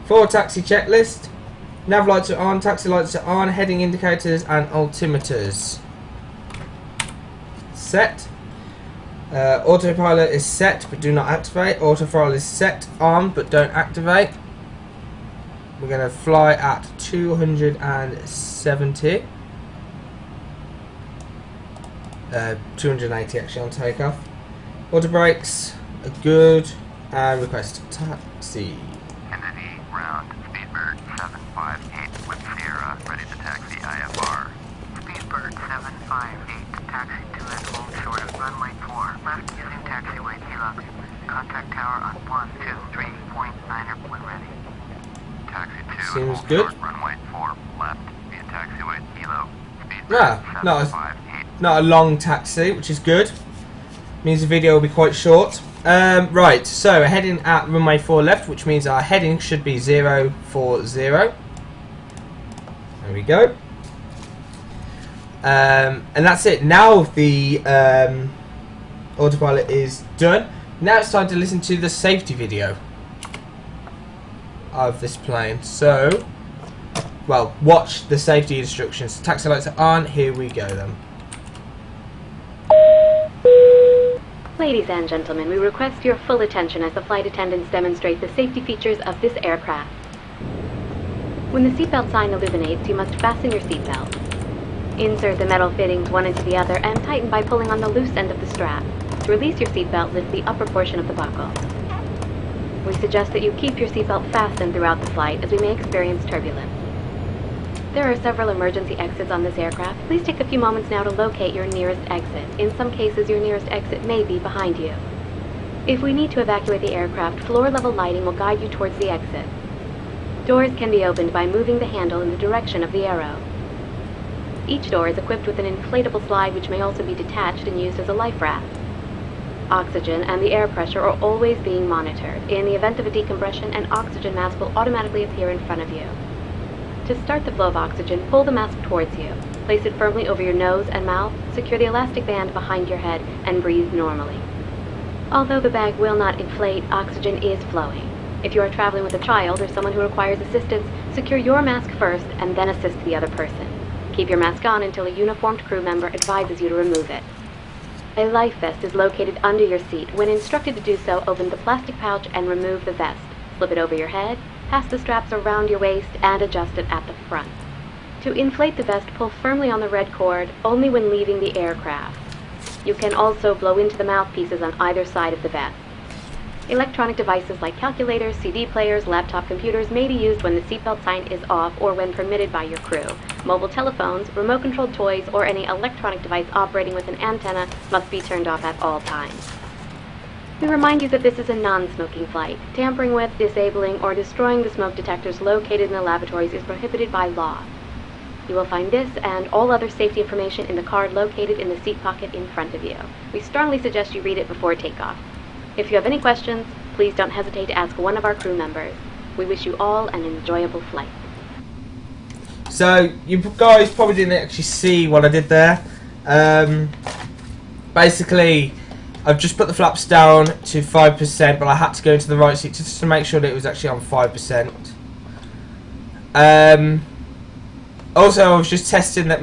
For taxi checklist, nav lights are on, taxi lights are on, heading indicators and altimeters set. Autopilot is set but do not activate. Autothrottle is set on but don't activate. We're going to fly at 270. 280 actually on takeoff. Auto brakes are good. And request taxi. Kennedy, ground, Speedbird 758 with Sierra, ready to taxi IFR. Speedbird 758, taxi to and hold short of runway 4, left using taxiway Helix. Contact tower on 123.9 when ready. Taxi 2 Seems hold good. Short, runway 4, left via taxiway Hilo. Speedbird Yeah, 758. not a long taxi, which is good. Means the video will be quite short. Right, so we're heading at runway 4 left, which means our heading should be 040. There we go. And that's it. Now the autopilot is done. Now it's time to listen to the safety video of this plane. So, well, watch the safety instructions. Taxi lights are on. Here we go then. Ladies and gentlemen, we request your full attention as the flight attendants demonstrate the safety features of this aircraft. When the seatbelt sign illuminates, you must fasten your seatbelt. Insert the metal fittings one into the other and tighten by pulling on the loose end of the strap. To release your seatbelt, lift the upper portion of the buckle. We suggest that you keep your seatbelt fastened throughout the flight as we may experience turbulence. There are several emergency exits on this aircraft. Please take a few moments now to locate your nearest exit. In some cases, your nearest exit may be behind you. If we need to evacuate the aircraft, floor-level lighting will guide you towards the exit. Doors can be opened by moving the handle in the direction of the arrow. Each door is equipped with an inflatable slide which may also be detached and used as a life raft. Oxygen and the air pressure are always being monitored. In the event of a decompression, an oxygen mask will automatically appear in front of you. To start the flow of oxygen, pull the mask towards you. Place it firmly over your nose and mouth, secure the elastic band behind your head, and breathe normally. Although the bag will not inflate, oxygen is flowing. If you are traveling with a child or someone who requires assistance, secure your mask first and then assist the other person. Keep your mask on until a uniformed crew member advises you to remove it. A life vest is located under your seat. When instructed to do so, open the plastic pouch and remove the vest. Slip it over your head, pass the straps around your waist, and adjust it at the front. To inflate the vest, pull firmly on the red cord only when leaving the aircraft. You can also blow into the mouthpieces on either side of the vest. Electronic devices like calculators, CD players, laptop computers may be used when the seatbelt sign is off or when permitted by your crew. Mobile telephones, remote-controlled toys, or any electronic device operating with an antenna must be turned off at all times. We remind you that this is a non-smoking flight. Tampering with, disabling, or destroying the smoke detectors located in the lavatories is prohibited by law. You will find this and all other safety information in the card located in the seat pocket in front of you. We strongly suggest you read it before takeoff. If you have any questions, please don't hesitate to ask one of our crew members. We wish you all an enjoyable flight. So, you guys probably didn't actually see what I did there. Basically, I've just put the flaps down to 5%, but I had to go into the right seat just to make sure that it was actually on 5%. Also, I was just testing that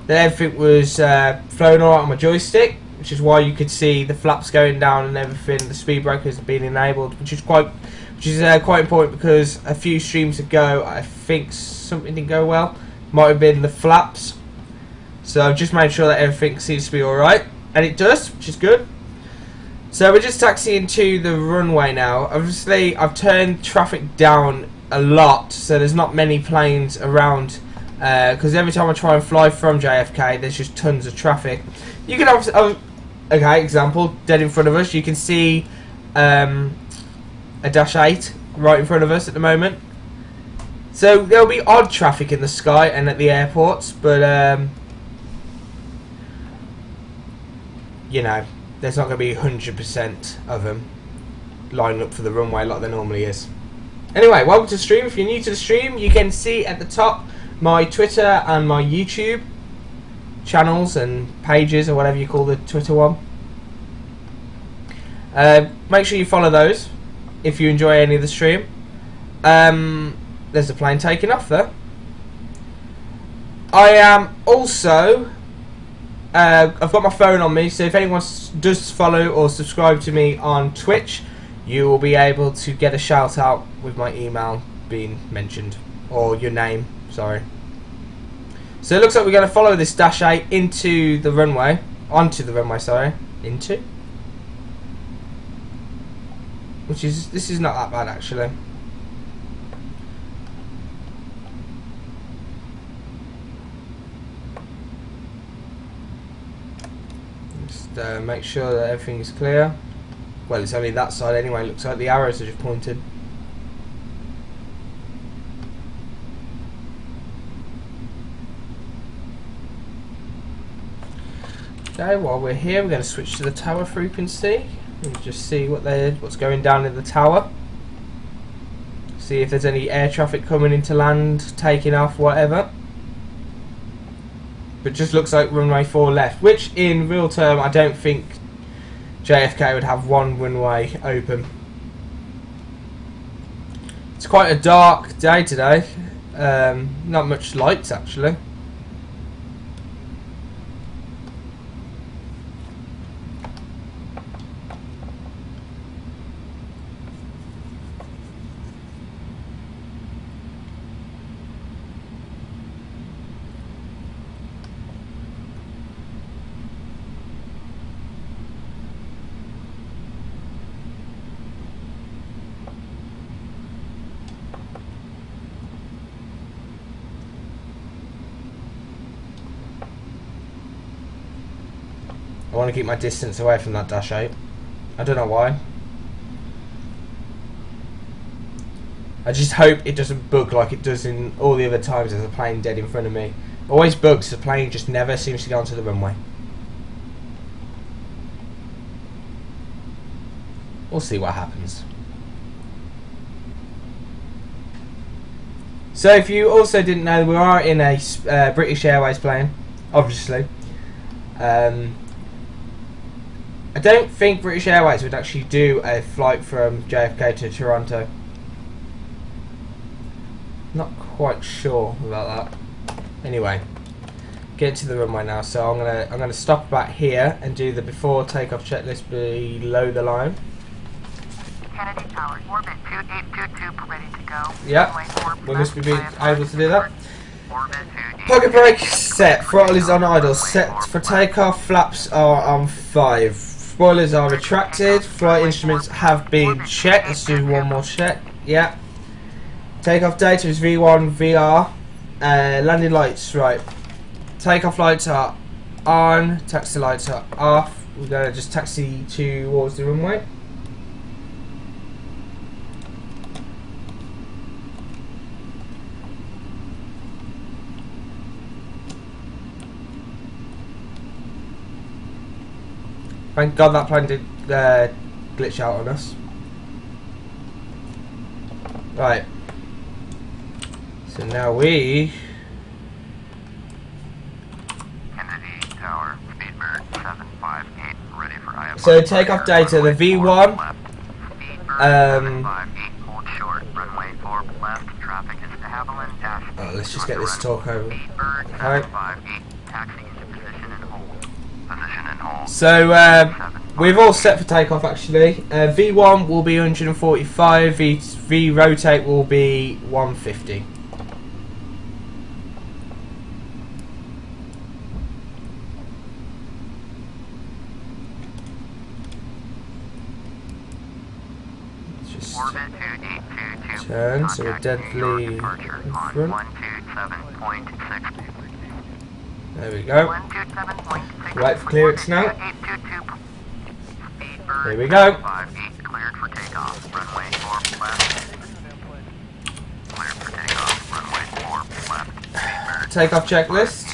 everything was flowing alright on my joystick, which is why you could see the flaps going down and everything. The speed breakers have been enabled, which is quite important because a few streams ago I think something didn't go well. Might have been the flaps. So I've just made sure that everything seems to be alright. And it does, which is good. So we're just taxiing to the runway now. Obviously, I've turned traffic down a lot, so there's not many planes around. Because every time I try and fly from JFK, there's just tons of traffic. You can obviously, okay, example, dead in front of us. You can see a Dash 8 right in front of us at the moment. So there'll be odd traffic in the sky and at the airports, but you know, there's not going to be 100% of them lining up for the runway like there normally is. Anyway, welcome to the stream. If you're new to the stream, you can see at the top my Twitter and my YouTube channels and pages, or whatever you call the Twitter one. Make sure you follow those if you enjoy any of the stream. And also, if you want to see more videos, you can see at the top my Twitter and my YouTube channels and pages, or whatever you call the Twitter one. Make sure you follow those if you enjoy any of the stream. And make sure you follow those if you enjoy any of the stream. There's a plane taking off there. I am also... I've got my phone on me, so if anyone does follow or subscribe to me on Twitch, you will be able to get a shout out with my email being mentioned, or your name, sorry. So it looks like we're going to follow this Dash 8 onto the runway, which is, this is not that bad actually. Just make sure that everything is clear. Well, it's only that side anyway. Looks like the arrows are just pointed. Okay, while we're here, we're going to switch to the tower frequency and just see what's going down in the tower. See if there's any air traffic coming into land, taking off, whatever. But just looks like runway 4 left, which in real term I don't think JFK would have one runway open. It's quite a dark day today. Not much lights actually. I want to keep my distance away from that Dash 8. I don't know why. I just hope it doesn't bug like it does in all the other times there's a plane dead in front of me. Always bugs, the plane just never seems to go onto the runway. We'll see what happens. So if you also didn't know, we are in a British Airways plane, obviously. I don't think British Airways would actually do a flight from JFK to Toronto. Not quite sure about that. Anyway, get to the runway now. So I'm gonna stop about here and do the before takeoff checklist below the line. Kennedy Tower, orbit 2822, ready to go. Yeah, we must be able to do that. Pocket brake set. Throttle is on idle. Set for takeoff. Flaps are on 5. Spoilers are retracted. Flight instruments have been checked. Let's do one more check. Yeah. Takeoff data is V1 VR. Landing lights, right. Takeoff lights are on. Taxi lights are off. We're going to just taxi towards the runway. Thank God that plane did glitch out on us. Right. So now we... Kennedy Tower, Speedbird 758, ready for IFR. So takeoff data, the V1. Hold short, runway 4 left, traffic is to Haviland dash. Oh, let's just get this talk over. Speedbird 758, taxi into position and hold. Position and hold. So we've all set for takeoff actually. V1 will be 145, V rotate will be 150. Just turn, so we're deadly in front. There we go. Right for clearance now. Here we go. Cleared for takeoff. Runway 4 left. Cleared for takeoff. Runway 4 left. Takeoff checklist.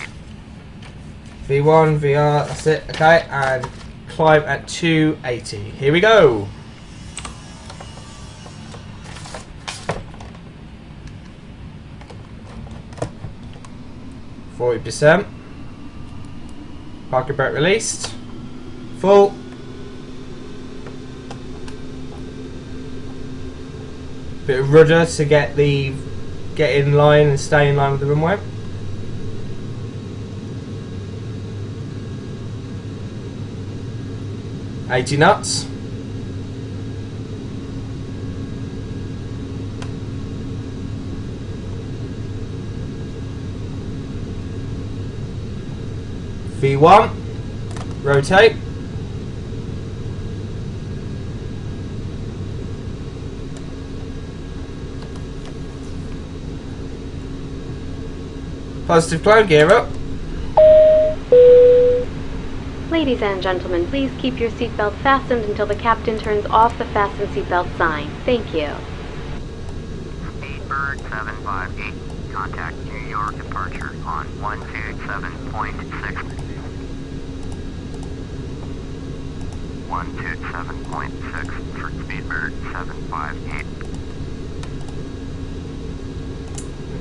V1, VR, that's it. Okay, and climb at 280. Here we go. %. Parking brake released. Full. Bit little rudder to get in line and stay in line with the runway. $80 knots. V1, rotate. Positive climb, gear up. Ladies and gentlemen, please keep your seatbelt fastened until the captain turns off the fasten seatbelt sign. Thank you. Speedbird 758, contact New York departure on 127.6. 127.6 for Speedbird 758.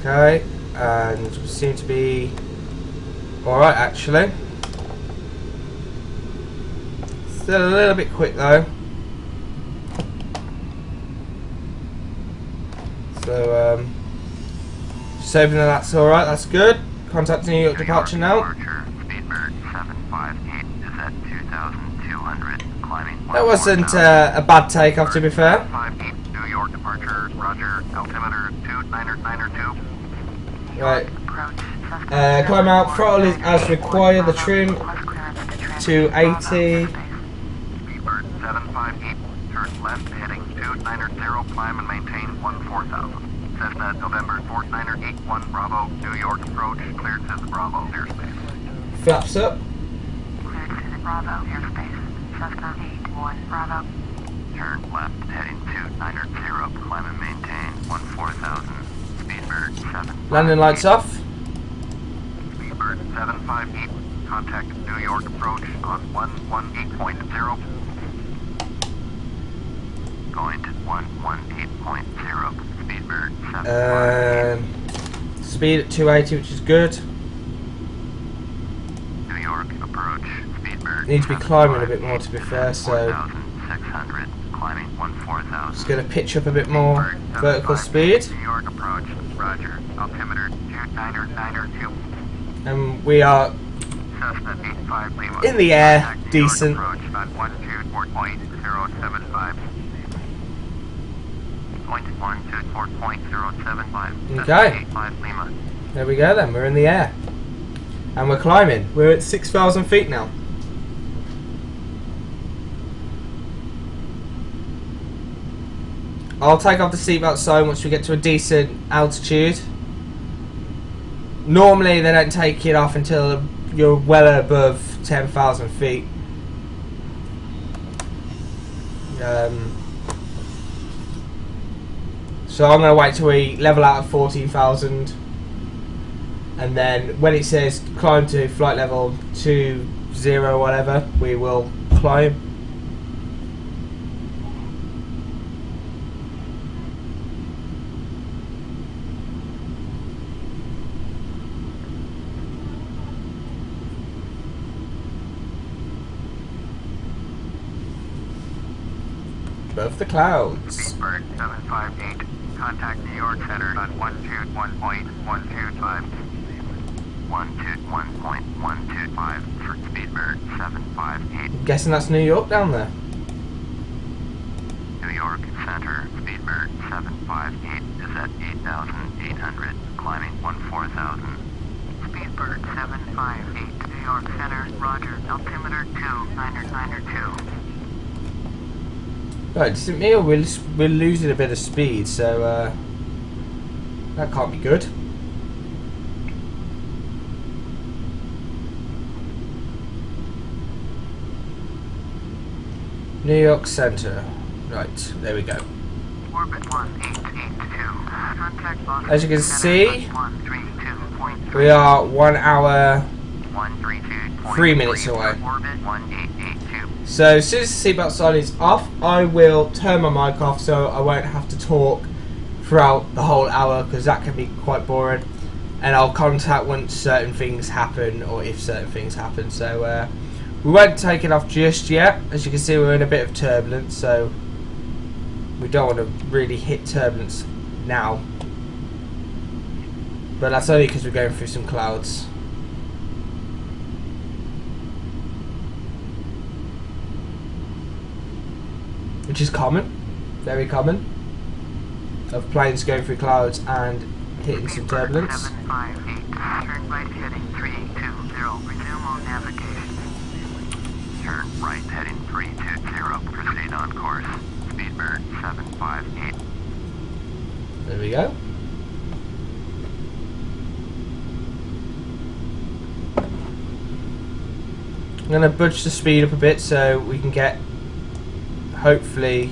Okay, and we seem to be alright actually. Still a little bit quick though. So, just hoping that that's alright, that's good. Contact New York departure now. Speedbird 758 is at 2,200, climbing. That wasn't a bad takeoff, to be fair. 58, New York departure, roger, altimeter 2992. Right. Climb out, throttle is as required, the trim to 80. Speedbird 758, turn left, heading 2990, climb and maintain 14,000. Cessna November 4981 Bravo, New York approach, cleared to the Bravo airspace. Flaps up. Cleared to the Bravo airspace, Cessna 81 Bravo. Turn left, heading 2990, climb and maintain 14,000. Speedbird 7. Landing lights off. Speedbird 758, contact New York approach on 118.0. Going to 118.0. Speedbird 758. Speed at 280, which is good. New York approach. Speedbird. Need to be climbing a bit more, to be fair, so 4,600, climbing 14,000. just going to pitch up a bit more vertical speed. New York approach. Roger. Altimeter 2992. And we are Cessna 85 Lima. in the air, Contact New York decent. approach on 124.075. Point 124.075. Okay. 85 Lima. There we go then, we're in the air. And we're climbing. We're at 6,000 feet now. I'll take off the seatbelt sign once we get to a decent altitude. Normally they don't take it off until you're well above 10,000 feet. So I'm going to wait till we level out at 14,000, and then when it says climb to flight level 20 or whatever, we will climb. Above the clouds. Speedbird 758. Contact New York Center on 121.125. 121.125 for Speedbird 758. I'm guessing that's New York down there. New York Center, Speedbird 758 is at 8,800, climbing 14,000. Speedbird 758, New York Center, roger, altimeter 2992. Right, is it me or we're losing a bit of speed, so that can't be good. New York Center. Right, there we go. Orbit 1882. Contact Boston As you can Center see, on 132.3. we are 1 hour 132.3 3 minutes away. Orbit 1882. So as soon as the seatbelt sign is off, I will turn my mic off so I won't have to talk throughout the whole hour, because that can be quite boring. And I'll contact once certain things happen, or if certain things happen. So we won't take it off just yet. As you can see, we're in a bit of turbulence, so we don't want to really hit turbulence now. But that's only because we're going through some clouds. Which is common, very common, of planes going through clouds and hitting some turbulence. 758, turn right heading 320, resume on navigation. Turn right heading 320, proceed on course. Speedbird 758. There we go. I'm going to budge the speed up a bit so we can get, hopefully,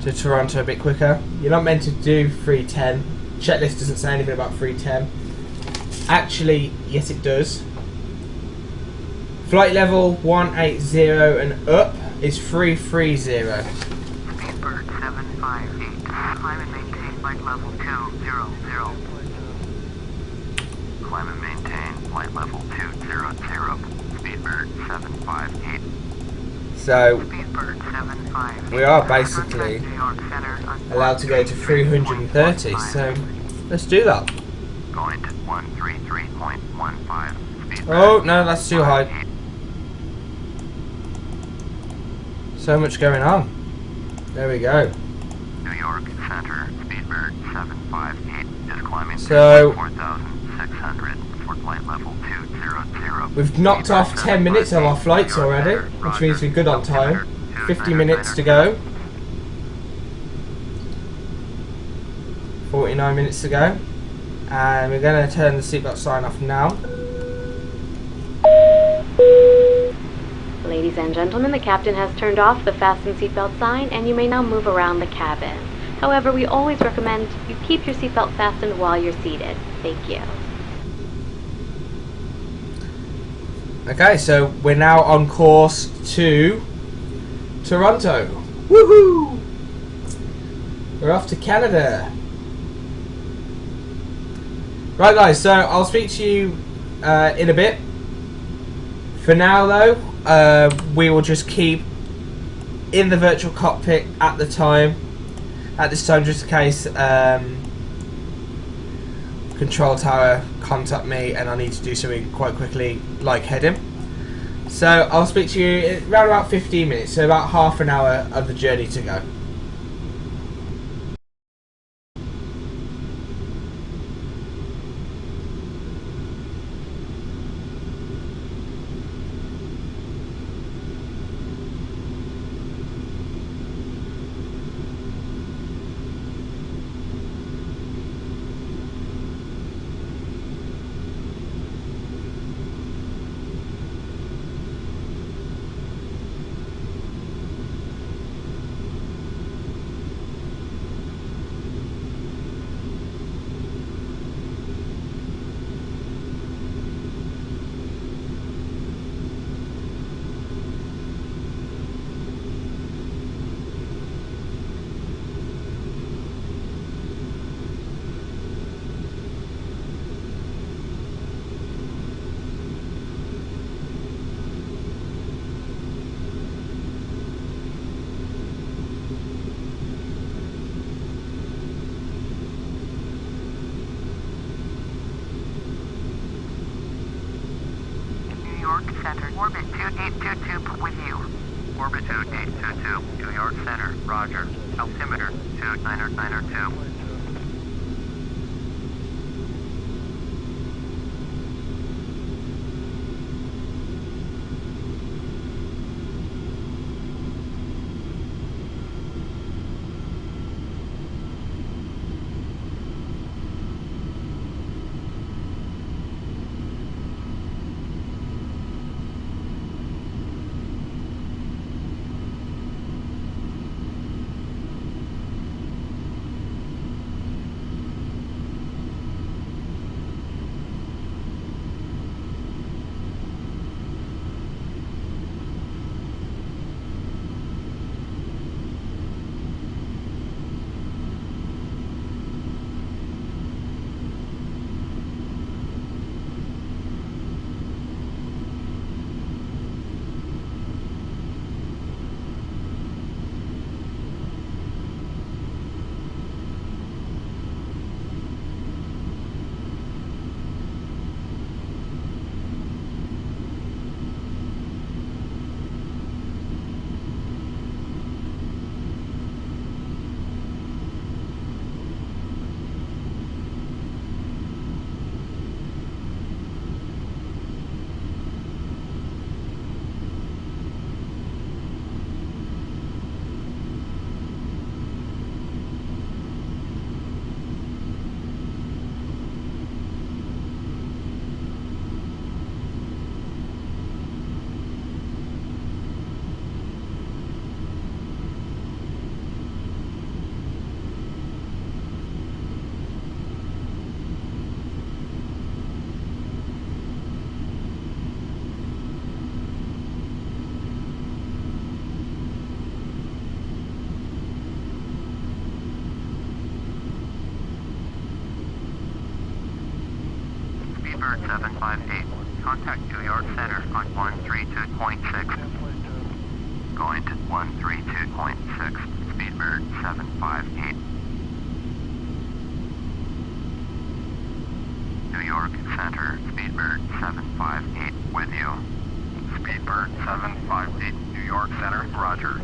to Toronto a bit quicker. You're not meant to do 310. Checklist doesn't say anything about 310. Actually, yes it does. Flight level 180 and up is 330. Speedbird 758, climb and maintain flight level 200. Climb and maintain flight level 200. Speedbird 758. So Speedbird 758. we are basically New York Center allowed to go to 330, so let's do that. Going to 133.15. Speedbird Oh no, that's too high. So much going on. There we go. New York Center, Speedbird 758 is climbing So 4,600 for flight level 200. we've knocked off 10 minutes of our flights already, which means we're good on time. 50 minutes to go. 49 minutes to go. And we're going to turn the seatbelt sign off now. Ladies and gentlemen, the captain has turned off the fasten seatbelt sign and you may now move around the cabin. However, we always recommend you keep your seatbelt fastened while you're seated. Thank you. Okay, so we're now on course to Toronto. Woohoo! We're off to Canada. Right guys, so I'll speak to you in a bit. For now though, we will just keep in the virtual cockpit at this time just in case control tower contact me and I need to do something quite quickly, like heading. So I'll speak to you in around about 15 minutes, so about half an hour of the journey to go. New York Center, orbit 2822 with you. Orbit 2822, New York Center, roger. Altimeter 2992. Speedbird 758. Contact New York Center on 132.6. Going to 132.6. Speedbird 758. New York Center, Speedbird 758 with you. Speedbird 758, New York Center, roger.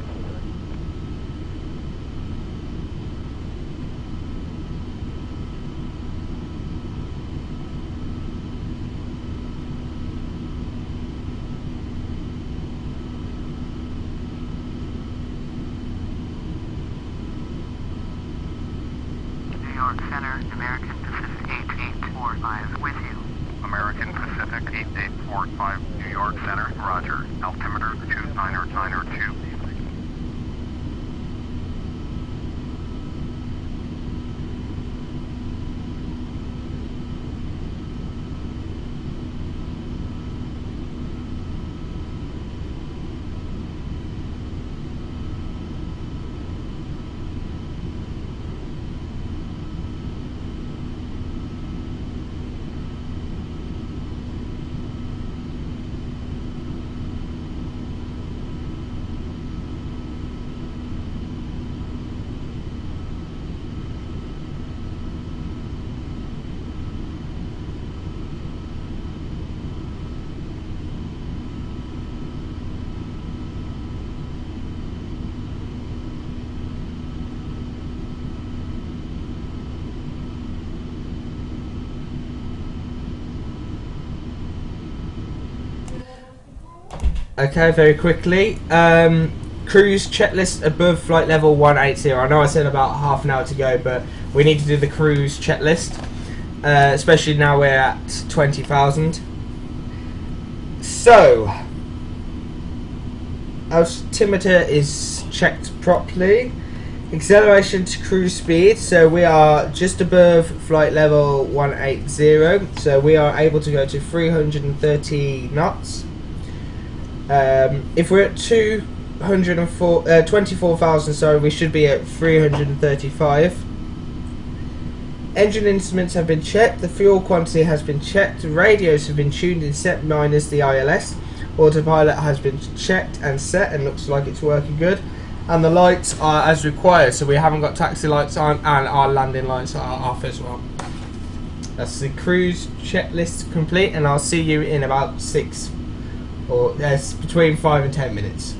New York Center, American Pacific 8845 with you. American Pacific 8845, New York Center, roger. Altimeter 2992. Okay, very quickly. Cruise checklist above flight level 180. I know I said about half an hour to go, but we need to do the cruise checklist, especially now we're at 20,000. So, altimeter is checked properly. Acceleration to cruise speed, so we are just above flight level 180, so we are able to go to 330 knots. If we're at 24,000, sorry, we should be at 335. Engine instruments have been checked, the fuel quantity has been checked, radios have been tuned and set minus the ILS, autopilot has been checked and set and looks like it's working good, and the lights are as required, so we haven't got taxi lights on and our landing lights are off as well. That's the cruise checklist complete, and I'll see you in about 6 or between 5 and 10 minutes.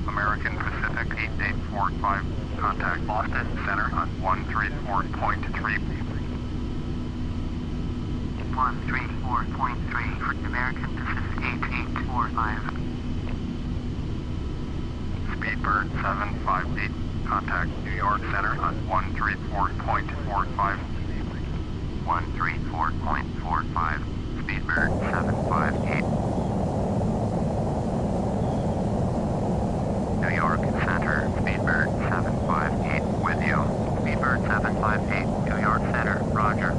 American Pacific 8845, contact Boston Center on 134.3. 134.3 for American Pacific 8845. Speedbird 758. Contact New York Center on 134.45. 134.45. Speedbird 758. New York Center, Speedbird 758 with you. Speedbird 758, New York Center, roger.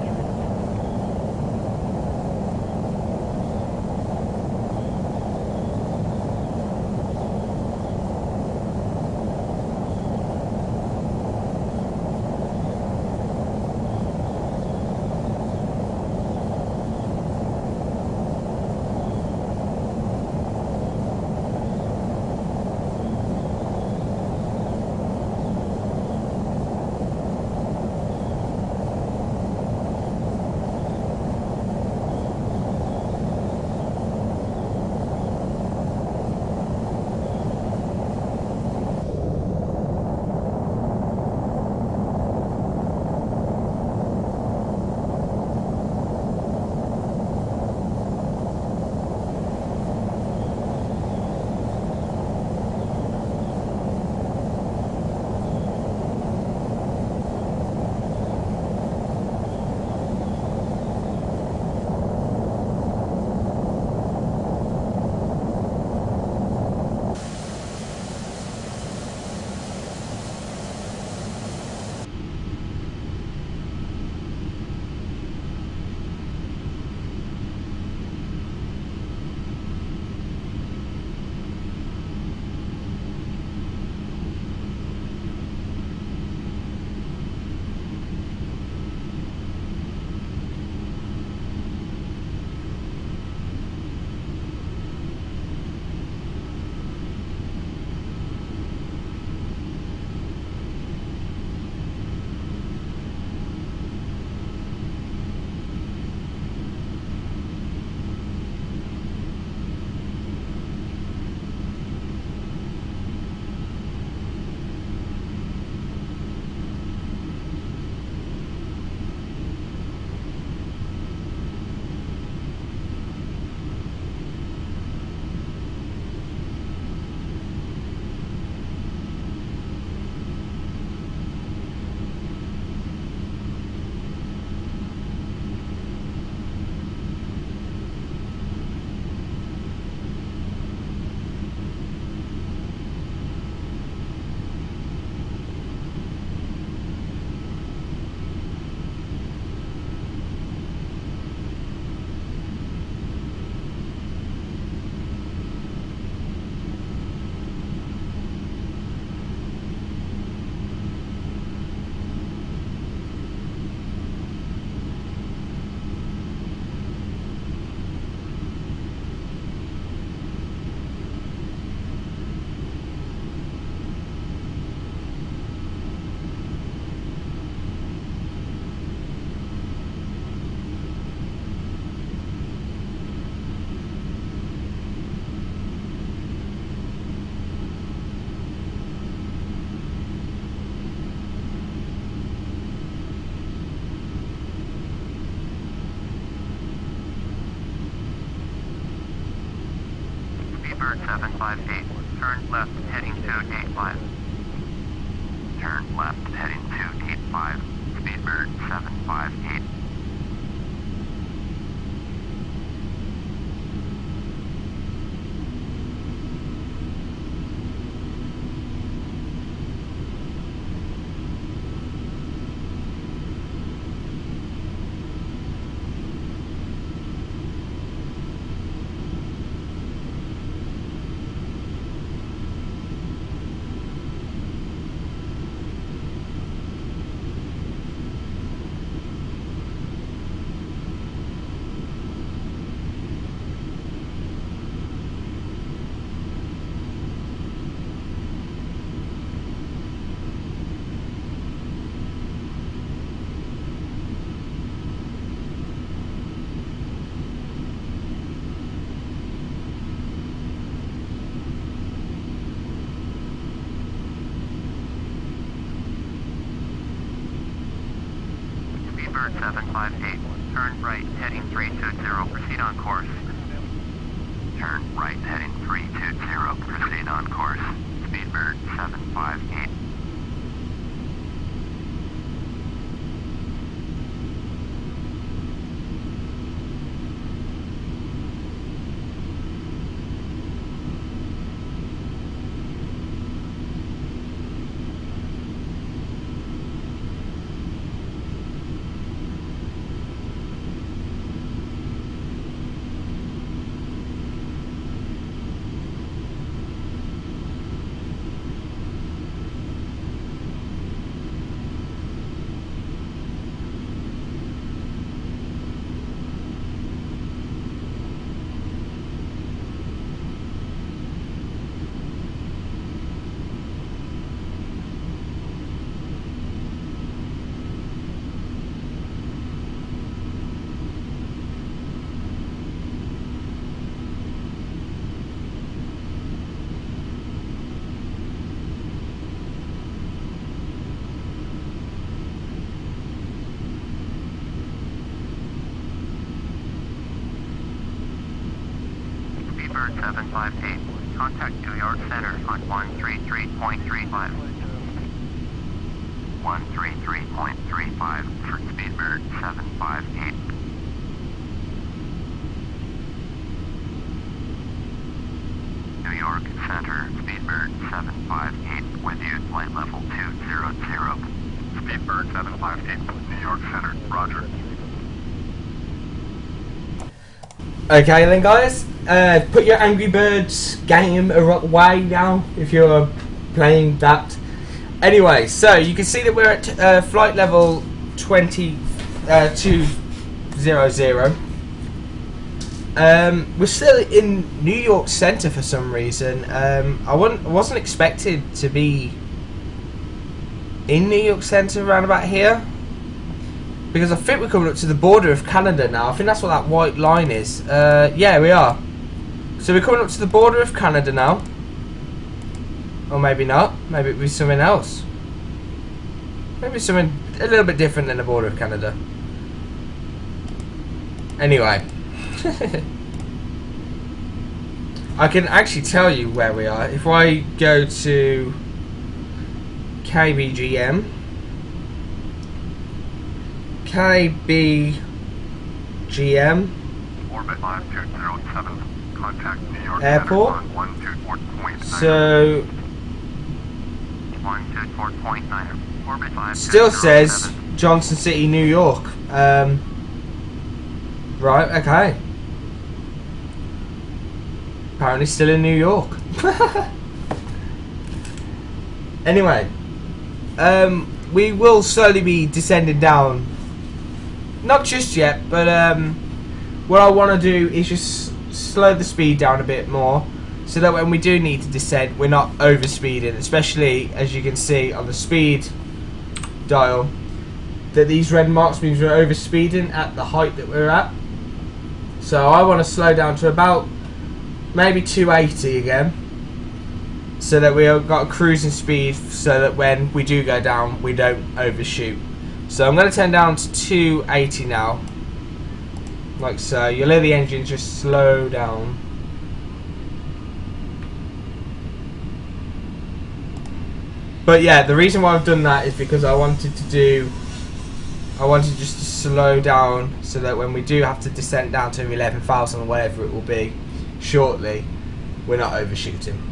Speedbird 758. Turn left heading 285. Turn left heading 285. Speedbird 758. Speedbird 758. Turn right heading 320. Proceed on course. Turn right heading 320. Proceed on course. Speedbird 758. Speedbird 758. Contact New York Center on 133.35. 133.35 for Speedbird 758. New York Center, Speedbird 758 with you, flight level 200. Speedbird 758, New York Center, roger. Okay then guys, put your Angry Birds game away now if you're playing that. Anyway, so you can see that we're at flight level 200. We're still in New York Center for some reason. I wasn't expected to be in New York Center around about here, because I think we're coming up to the border of Canada now. I think that's what that white line is. Yeah, we are. So we're coming up to the border of Canada now. Or maybe not. Maybe it'll be something else. Maybe something a little bit different than the border of Canada. Anyway. I can actually tell you where we are. If I go to KBGM. KBGM Orbit 5207. Contact New York Airport. Center on 124.9. So 124.9. Orbit 5207. still says Johnson City, New York. Right, okay. Apparently still in New York. Anyway, we will slowly be descending down. Not just yet, but what I want to do is just slow the speed down a bit more, so that when we do need to descend, we're not over speeding. Especially as you can see on the speed dial, that these red marks means we're over speeding at the height that we're at. So I want to slow down to about maybe 280 again, so that we've got a cruising speed, so that when we do go down, we don't overshoot. So I'm going to turn down to 280 now, like so. You'll hear the engine just slow down. But yeah, the reason why I've done that is because I wanted just to slow down so that when we do have to descend down to 11,000 or whatever it will be shortly, we're not overshooting.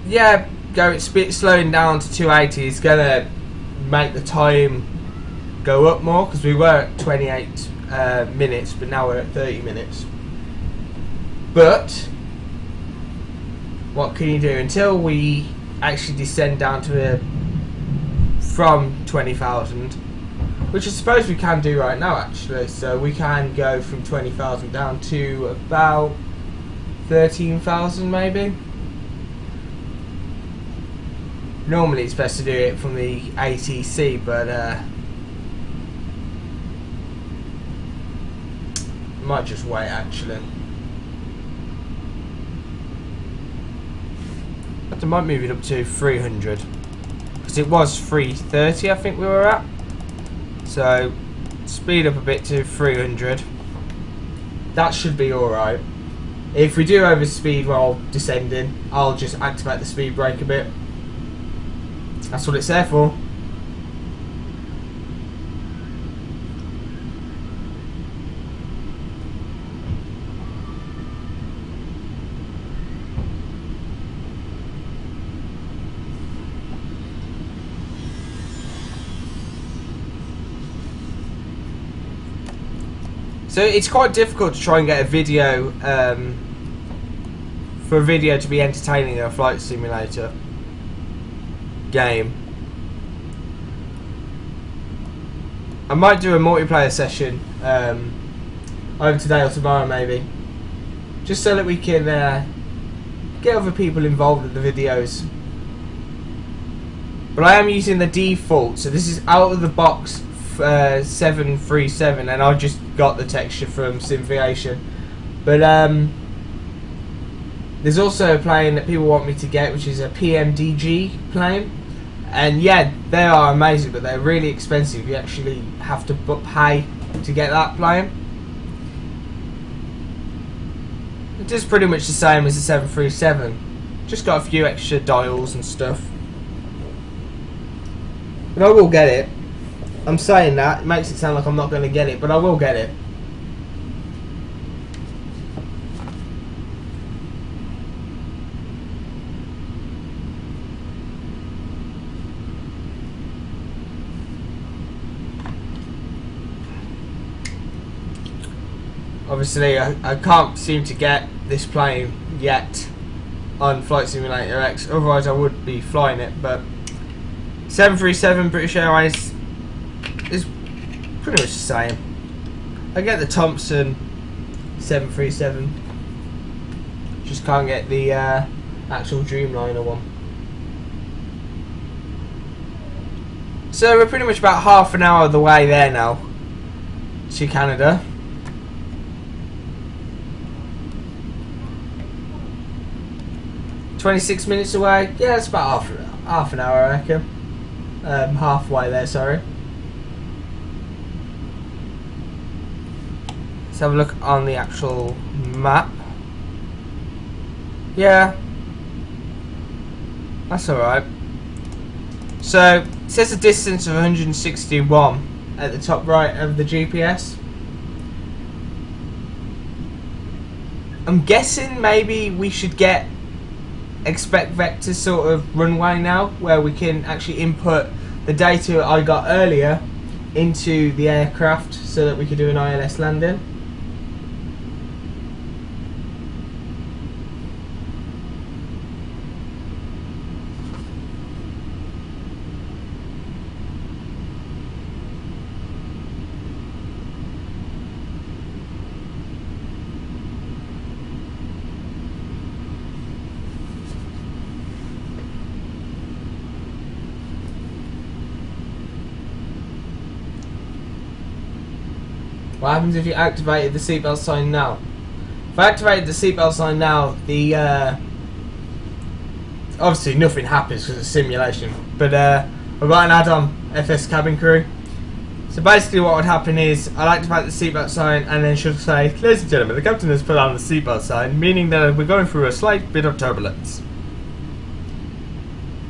Yeah, slowing down to 280 is gonna make the time go up more, because we were at 28 minutes, but now we're at 30 minutes. But what can you do until we actually descend down to from 20,000, which I suppose we can do right now actually. So we can go from 20,000 down to about 13,000 maybe. Normally it's best to do it from the ATC, but might just wait actually. But I might move it up to 300, because it was 330 I think we were at. So speed up a bit to 300. That should be alright. If we do overspeed while descending, I'll just activate the speed brake a bit. That's what it's there for. So it's quite difficult to try and get a video, for a video to be entertaining in a flight simulator game. I might do a multiplayer session either today or tomorrow maybe, just so that we can get other people involved in the videos. But I am using the default, so this is out of the box 737, and I just got the texture from Simviation. But there's also a plane that people want me to get, which is a PMDG plane. And yeah, they are amazing, but they're really expensive. You actually have to pay to get that plane. It does pretty much the same as the 737. Just got a few extra dials and stuff. But I will get it. I'm saying that, it makes it sound like I'm not going to get it, but I will get it. Obviously, I can't seem to get this plane yet on Flight Simulator X, otherwise I would be flying it, but 737 British Airways is pretty much the same. I get the Thompson 737, just can't get the actual Dreamliner one. So we're pretty much about half an hour of the way there now to Canada. "26 minutes away." Yeah, it's about half an hour, I reckon. Halfway there, sorry. Let's have a look on the actual map. Yeah, that's alright. So it says a distance of 161 at the top right of the GPS. I'm guessing maybe we should get expect vector sort of runway now, where we can actually input the data I got earlier into the aircraft so that we could do an ILS landing. What happens if you activated the seatbelt sign now? If I activated the seatbelt sign now, the obviously nothing happens because it's a simulation. But I've got an add-on FS cabin crew. So basically, what would happen is I'd activate the seatbelt sign, and then she'll say, "Ladies and gentlemen, the captain has put on the seatbelt sign," meaning that we're going through a slight bit of turbulence,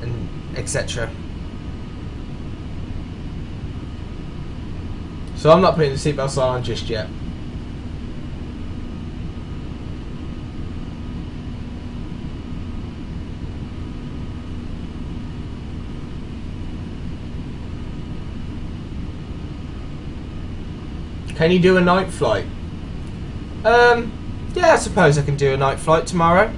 and etc. So I'm not putting the seatbelt sign on just yet. Can you do a night flight? Yeah, I suppose I can do a night flight tomorrow.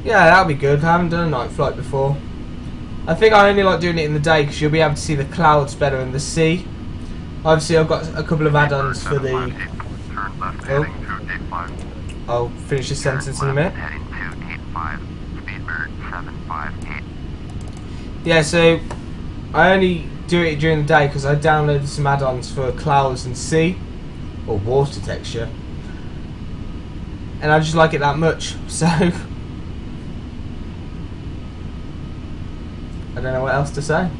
Yeah, that'll be good. I haven't done a night flight before. I think I only like doing it in the day because you'll be able to see the clouds better in the sea. Obviously, I've got a couple of add-ons for the... Oh. I'll finish this sentence in a minute. Yeah, so I only do it during the day because I downloaded some add-ons for clouds and sea, or water texture, and I just like it that much, so I don't know what else to say.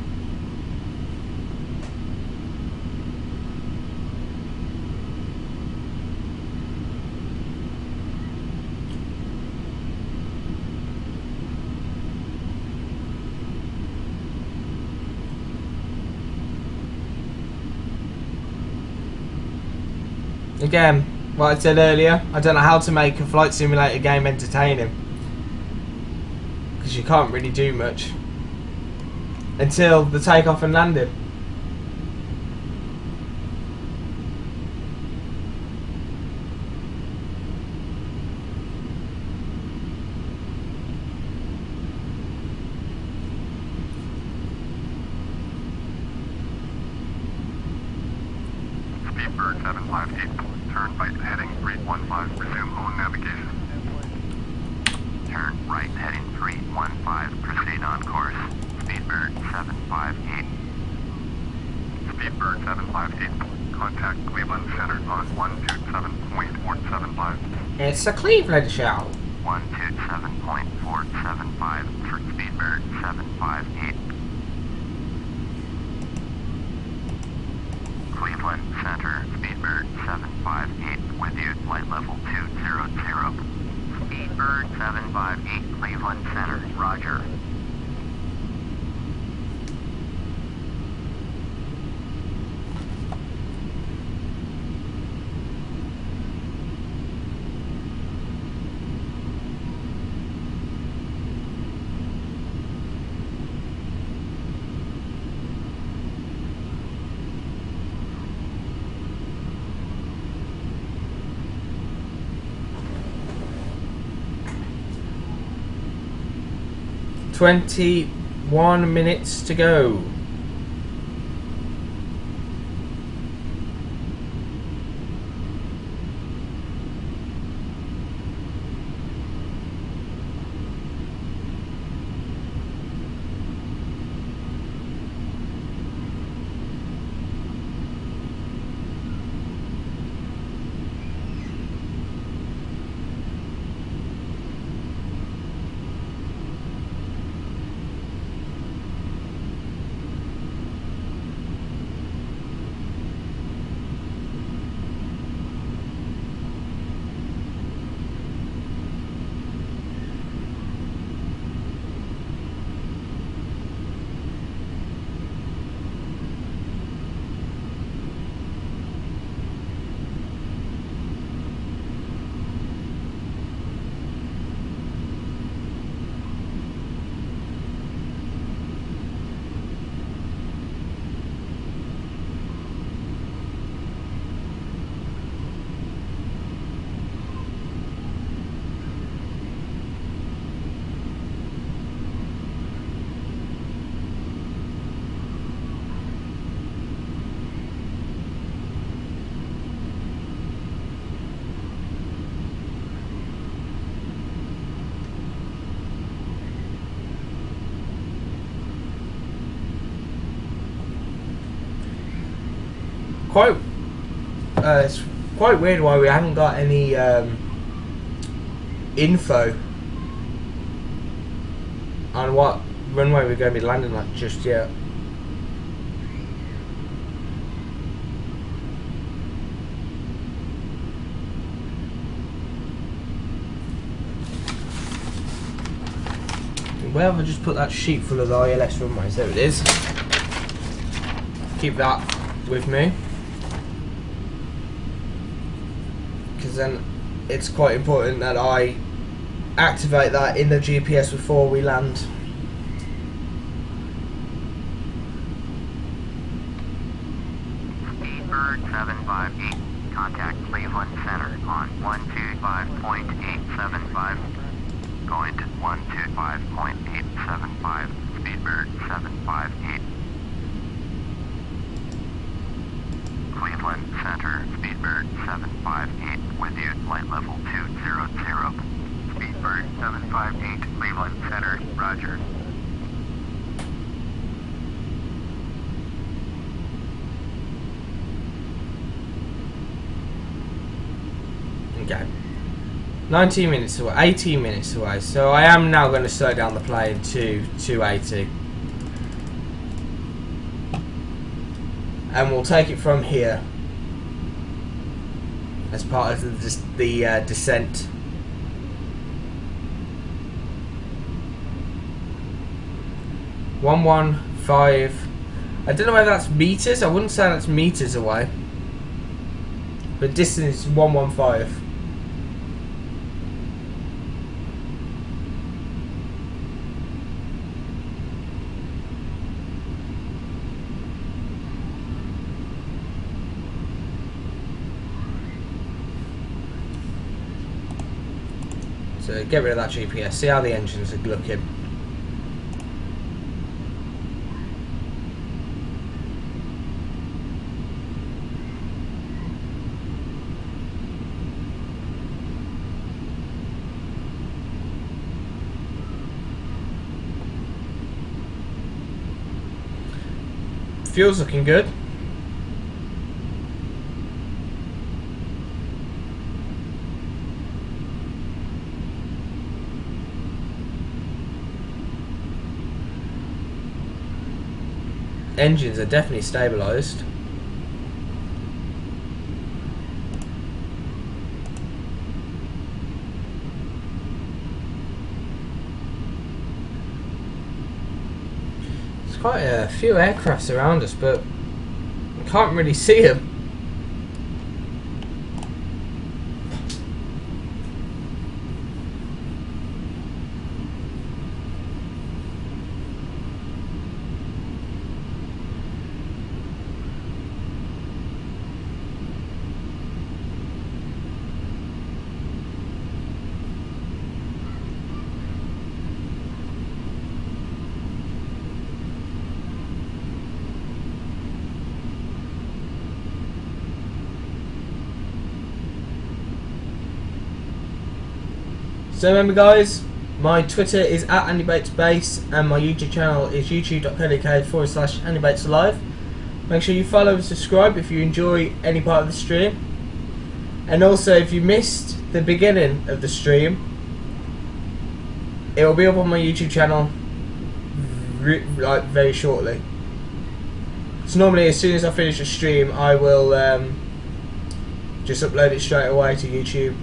Again, what I said earlier, I don't know how to make a flight simulator game entertaining, because you can't really do much until the takeoff and landing. Speedbird 758, turn right heading 315, resume on navigation. Turn right heading 315, proceed on course. Speedbird 758. Speedbird 758, contact Cleveland Center on 127.475. It's a Cleveland show. 127.475 for Speedbird 758. Cleveland Center, Speedbird 758, with you, flight level 200. Speedbird 758, Cleveland Center, roger. "21 minutes to go." quite it's quite weird why we haven't got any info on what runway we're going to be landing at just yet. Where have I just put that sheet full of the ILS runways? There it is. Keep that with me, because then it's quite important that I activate that in the GPS before we land. Speedbird 758, contact Cleveland Center on 125.875. Going to 125.875, Speedbird 758. Cleveland Center, Speedbird 758, with you, flight level 200. Speedbird 758, Cleveland Center, roger. Okay. 19 minutes away, 18 minutes away, so I am now going to slow down the plane to 280. And we'll take it from here as part of the descent. .115. I don't know whether that's meters. I wouldn't say that's meters away, but distance is 115. So get rid of that GPS, see how the engines are looking. Fuel's looking good. Engines are definitely stabilised. There's quite a few aircrafts around us, but I can't really see them. So remember guys, my Twitter is @AndyBatesBase and my YouTube channel is youtube.co.uk/AndyBatesAlive. Make sure you follow and subscribe if you enjoy any part of the stream. And also if you missed the beginning of the stream, it will be up on my YouTube channel like very shortly. So normally as soon as I finish the stream I will just upload it straight away to YouTube.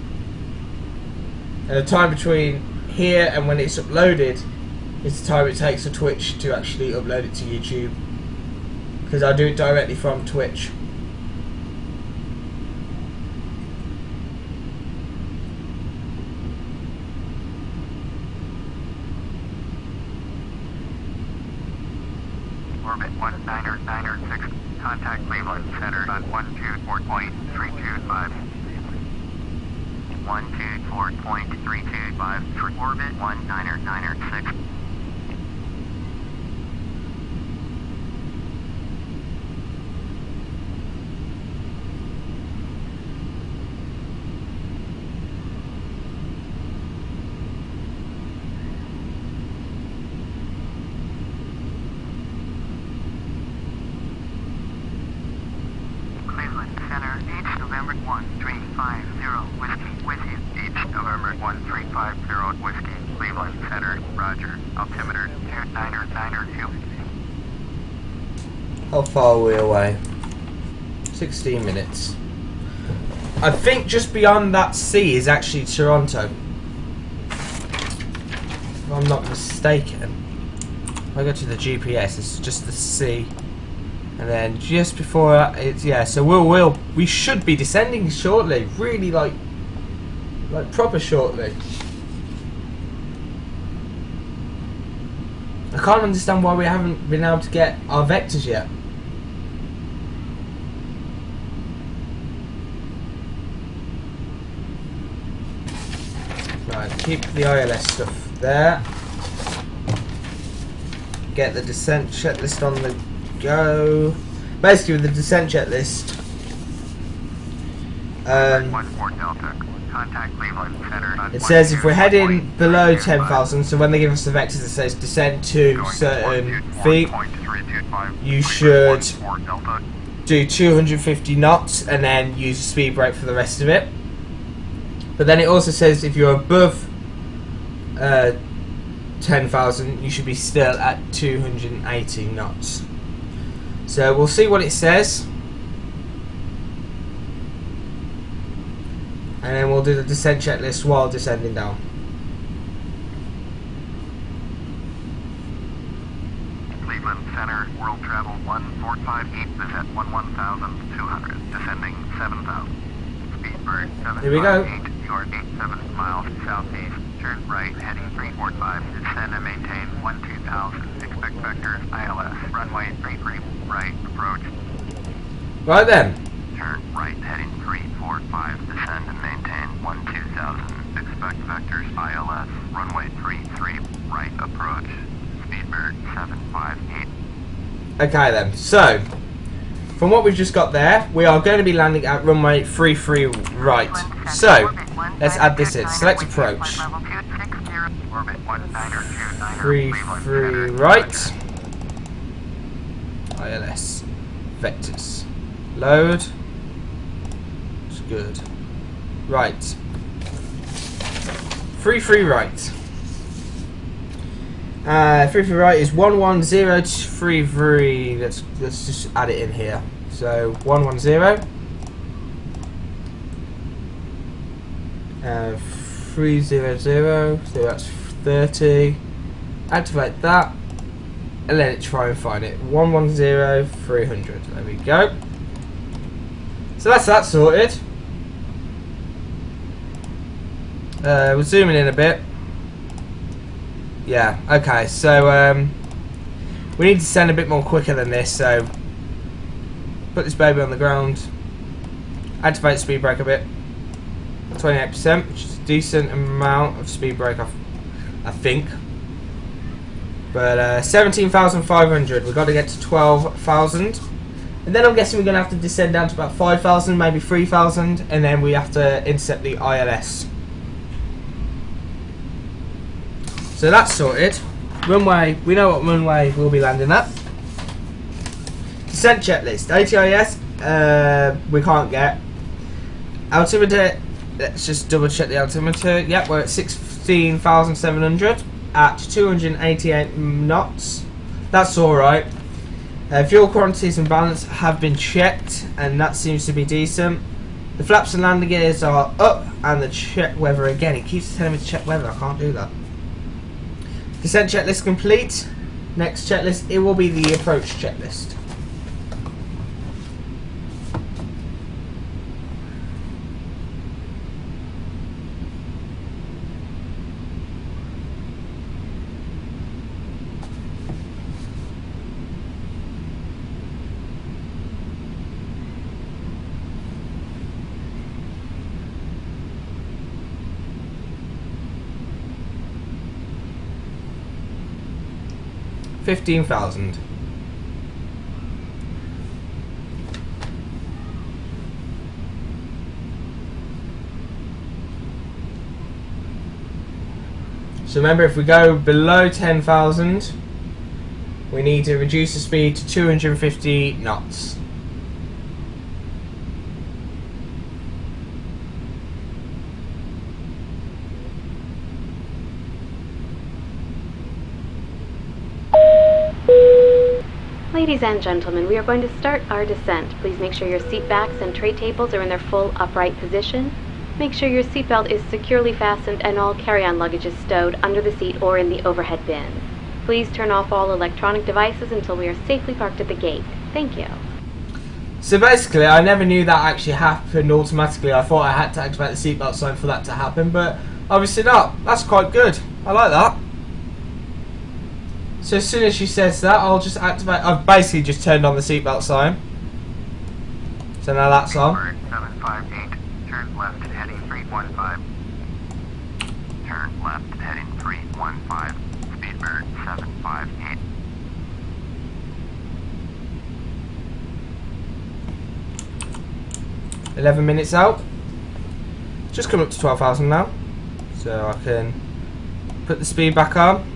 And the time between here and when it's uploaded is the time it takes for Twitch to actually upload it to YouTube, because I do it directly from Twitch. Orbit 19906, contact Cleveland Center on 124.325. 124.325 for orbit 19906. center. Altimeter 2992. How far are we away? 16 minutes. I think just beyond that sea is actually Toronto. If I'm not mistaken. If I go to the GPS, it's just the sea. And then just before that, it's, yeah, so we should be descending shortly. Really like proper shortly. I can't understand why we haven't been able to get our vectors yet. Right, keep the ILS stuff there. Get the descent checklist on the go. Basically, with the descent checklist, it says if we're heading below 10,000, so when they give us the vectors, it says descend to certain feet, you should do 250 knots and then use a speed brake for the rest of it. But then it also says if you're above 10,000, you should be still at 280 knots. So we'll see what it says, and then we'll do the descent checklist while descending down. Cleveland Center, world travel 1458 is at 11,200, descending 7,000. Speedbird 758. Here we go. You're 87 miles southeast. Turn right, heading 345. Descend and maintain 12,000. Expect vectors ILS. Runway 33. Right, approach. Right then. Turn right, heading 345. Descend and maintain 12,000. Expect vectors ILS. Runway 33. Right, approach. Speedbird 758. Okay then. So, from what we've just got there, we are going to be landing at runway 33 right. So, let's add this in. Select approach. 33 right. ILS. Vectors. Load. It's good. Right. 33 right. 33 right is 11033. Let's just add it in here. So 110. 300. So that's 30. Activate that, and let it try and find it. 110 300. There we go. So that's that sorted. We're zooming in a bit. Yeah, okay, so we need to send a bit more quicker than this, so put this baby on the ground, activate speed brake a bit, 28%, which is a decent amount of speed brake, I think. But 17,500, we've got to get to 12,000, and then I'm guessing we're going to have to descend down to about 5,000, maybe 3,000, and then we have to intercept the ILS. So that's sorted. Runway, we know what runway we'll be landing at. Descent checklist. ATIS, we can't get. Altimeter, let's just double check the altimeter. Yep, we're at 16,700 at 288 knots. That's alright. Fuel quantities and balance have been checked, and that seems to be decent. The flaps and landing gears are up, and the check weather again. It keeps telling me to check weather. I can't do that. Descent checklist complete. Next checklist, it will be the approach checklist. $15,000. So remember, if we go below 10,000, we need to reduce the speed to 250 knots. Ladies and gentlemen, we are going to start our descent. Please make sure your seat backs and tray tables are in their full upright position. Make sure your seatbelt is securely fastened and all carry-on luggage is stowed under the seat or in the overhead bins. Please turn off all electronic devices until we are safely parked at the gate. Thank you. So basically, I never knew that actually happened automatically. I thought I had to activate the seatbelt sign for that to happen, but obviously not. That's quite good. I like that. So as soon as she says that, I'll just activate. I've basically just turned on the seatbelt sign. So now that's on. 758, turn left heading 315. Turn left heading 315. Speedbird 758. $11 out. Just come up to 12,000 now. So I can put the speed back on.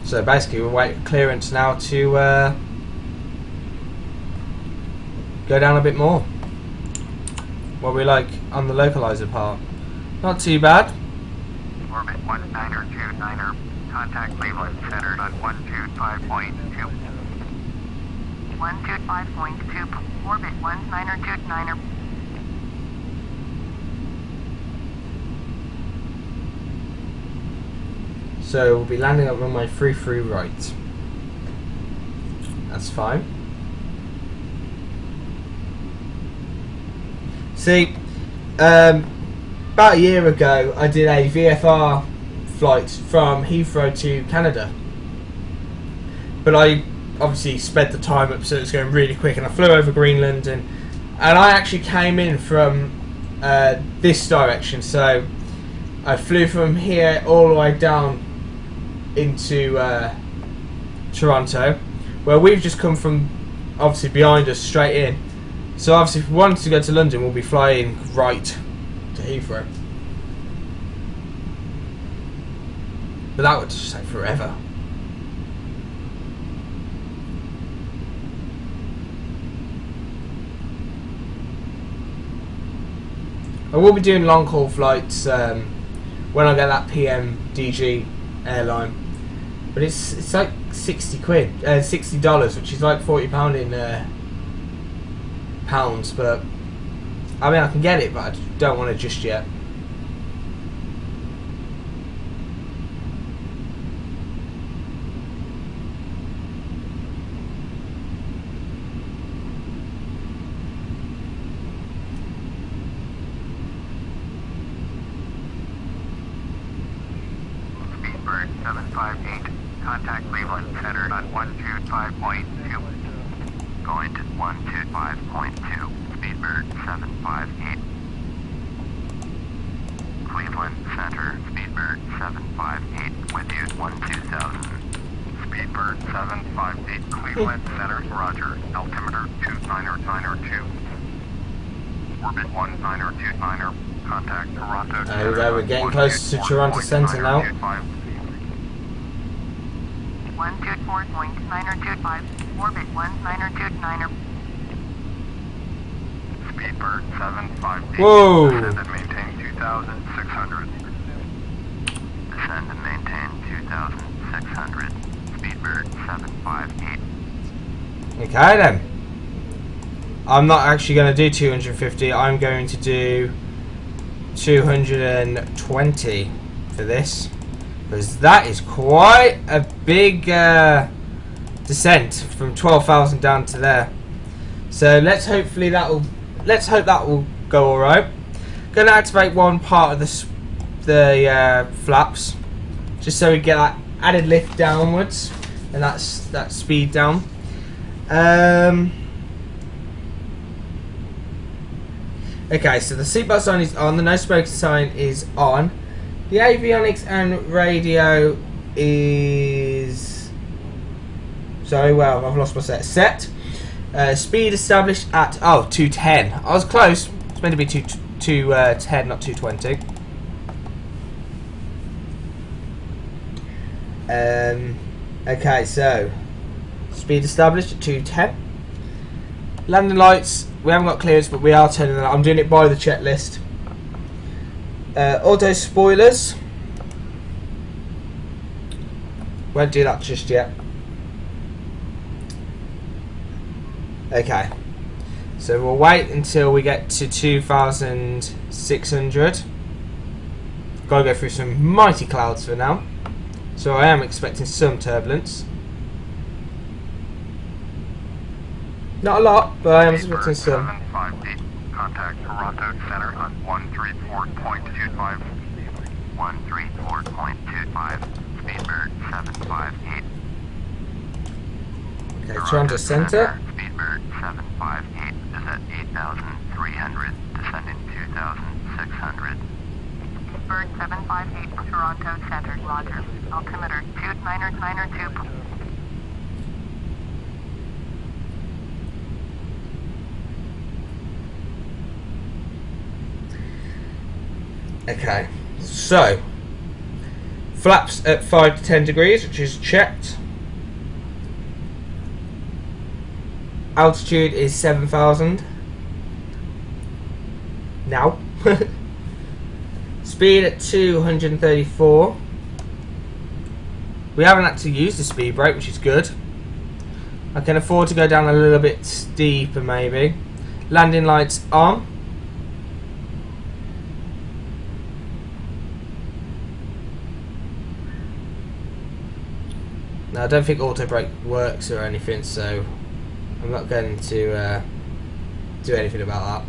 So basically we're waiting for clearance now to go down a bit more. What we like on the localizer part. Not too bad. Orbit 1929er, contact Cleveland Center on 125.2. 125.2, orbit 1929er. So we'll be landing at runway 33 right. That's fine. See, about a year ago I did a VFR flight from Heathrow to Canada. But I obviously sped the time up so it was going really quick, and I flew over Greenland, and I actually came in from this direction. So I flew from here all the way down into Toronto, where we've just come from, obviously behind us, straight in. So obviously if we wanted to go to London, we'll be flying right to Heathrow. But that would just take forever. I will be doing long haul flights when I get that PMDG airline. But it's like 60 quid, $60, which is like £40 in pounds. But I mean, I can get it, but I don't want it just yet. Speedbird 758, contact Cleveland Center on 125.2. Going to 125.2. Speedbird 758. Cleveland Center, Speedbird 758, with you 12000. Speedbird 758, Cleveland Center, roger. Altimeter 29092. Orbit 1929er, contact Toronto. There we go, we're getting close to Toronto Centre now. 124.925, orbit 1929er. Speedbird 758. Whoa! Descend and maintain 2,600. Descend and maintain 2,600. Speedbird 758. Okay then. I'm not actually going to do 250, I'm going to do 220 for this. Because that is quite a big descent from 12,000 down to there. So let's hope that will go all right. Going to activate one part of the flaps, just so we get that added lift downwards, and that's that speed down. Okay, so the seatbelt sign is on, the no smoking sign is on. The avionics and radio is... Sorry, well, I've lost my set. Speed established at, 210. I was close. It's meant to be 210, not 220. Okay, so speed established at 210. Landing lights, we haven't got clearance, but we are turning them. I'm doing it by the checklist. Auto spoilers, won't do that just yet. Okay, so we'll wait until we get to 2,600. Gotta go through some mighty clouds for now, so I am expecting some turbulence. Not a lot, but I am expecting some. 758, contact Toronto Center on 134.25. 134.25, Speedbird 758. Okay, Toronto Center. Speedbird 758 is at 8,300, descending 2,600. Speedbird 758, Toronto Center, roger. Altimeter 2992. Okay, so flaps at 5 to 10 degrees, which is checked. Altitude is 7,000. Now. Speed at 234. We haven't had to use the speed brake, which is good. I can afford to go down a little bit steeper maybe. Landing lights on. Now, I don't think auto brake works or anything, so I'm not going to do anything about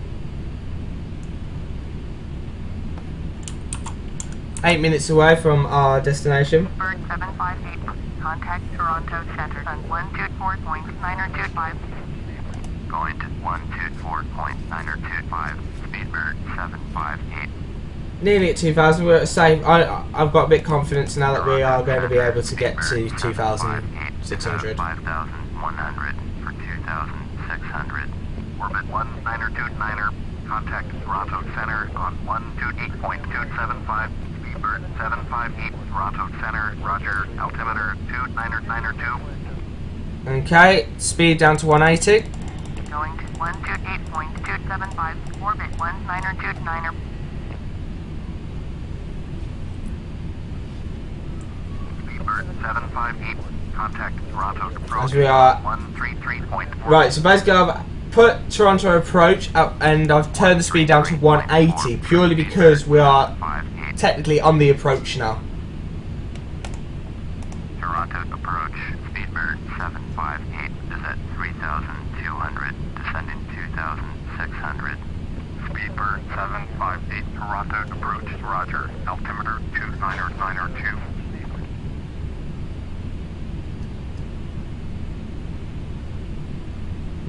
that. 8 minutes away from our destination. Bird 758, contact Toronto Center on 124.925. Going to 124.925, Speedbird 758. Nearly at 2,000. We're at the same. I've got a bit of confidence now that we are going to be able to get to 2,600. 5,100 for 2,600. Orbit 1929er. Contact Toronto Center on 128.275. Speedbird 758. Toronto Center. Roger. Altimeter 2992. Okay, speed down to 180. Going to 128.275. Orbit 1929er. Speedbird 758. Contact Toronto approach. As we are 133.4. right, so basically I've put Toronto approach up and I've turned the speed down to 180 purely because we are technically on the approach now. Toronto approach, Speedbird 758 is at 3,200, descending 2,600. Speedbird 758, Toronto approach, roger, altimeter 2992.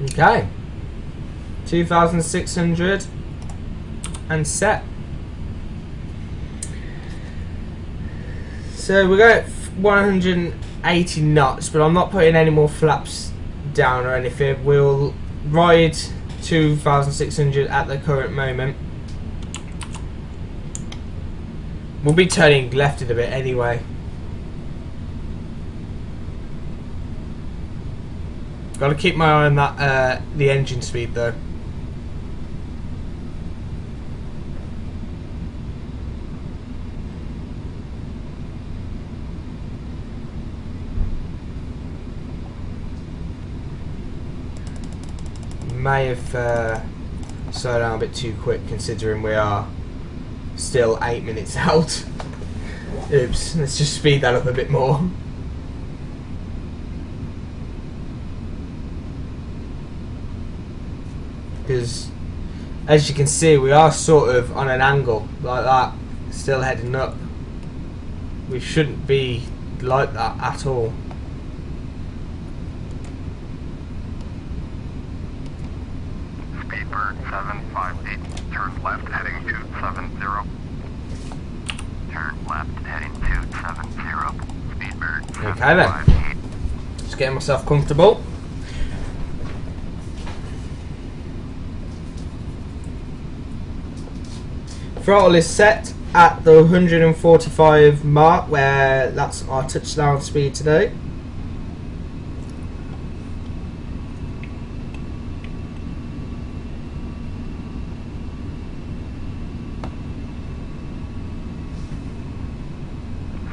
Okay, 2,600 and set. So we're going at 180 knots, but I'm not putting any more flaps down or anything. We'll ride 2,600 at the current moment. We'll be turning left in a bit anyway. Got to keep my eye on that the engine speed though. May have slowed down a bit too quick considering we are still 8 minutes out. Oops, let's just speed that up a bit more. Because as you can see we are sort of on an angle like that, still heading up. We shouldn't be like that at all. Speedbird 758, turn left heading 270. Turn left heading 270. Speedbird 758. Okay then. Just getting myself comfortable. Throttle is set at the 145 mark, where that's our touchdown speed today.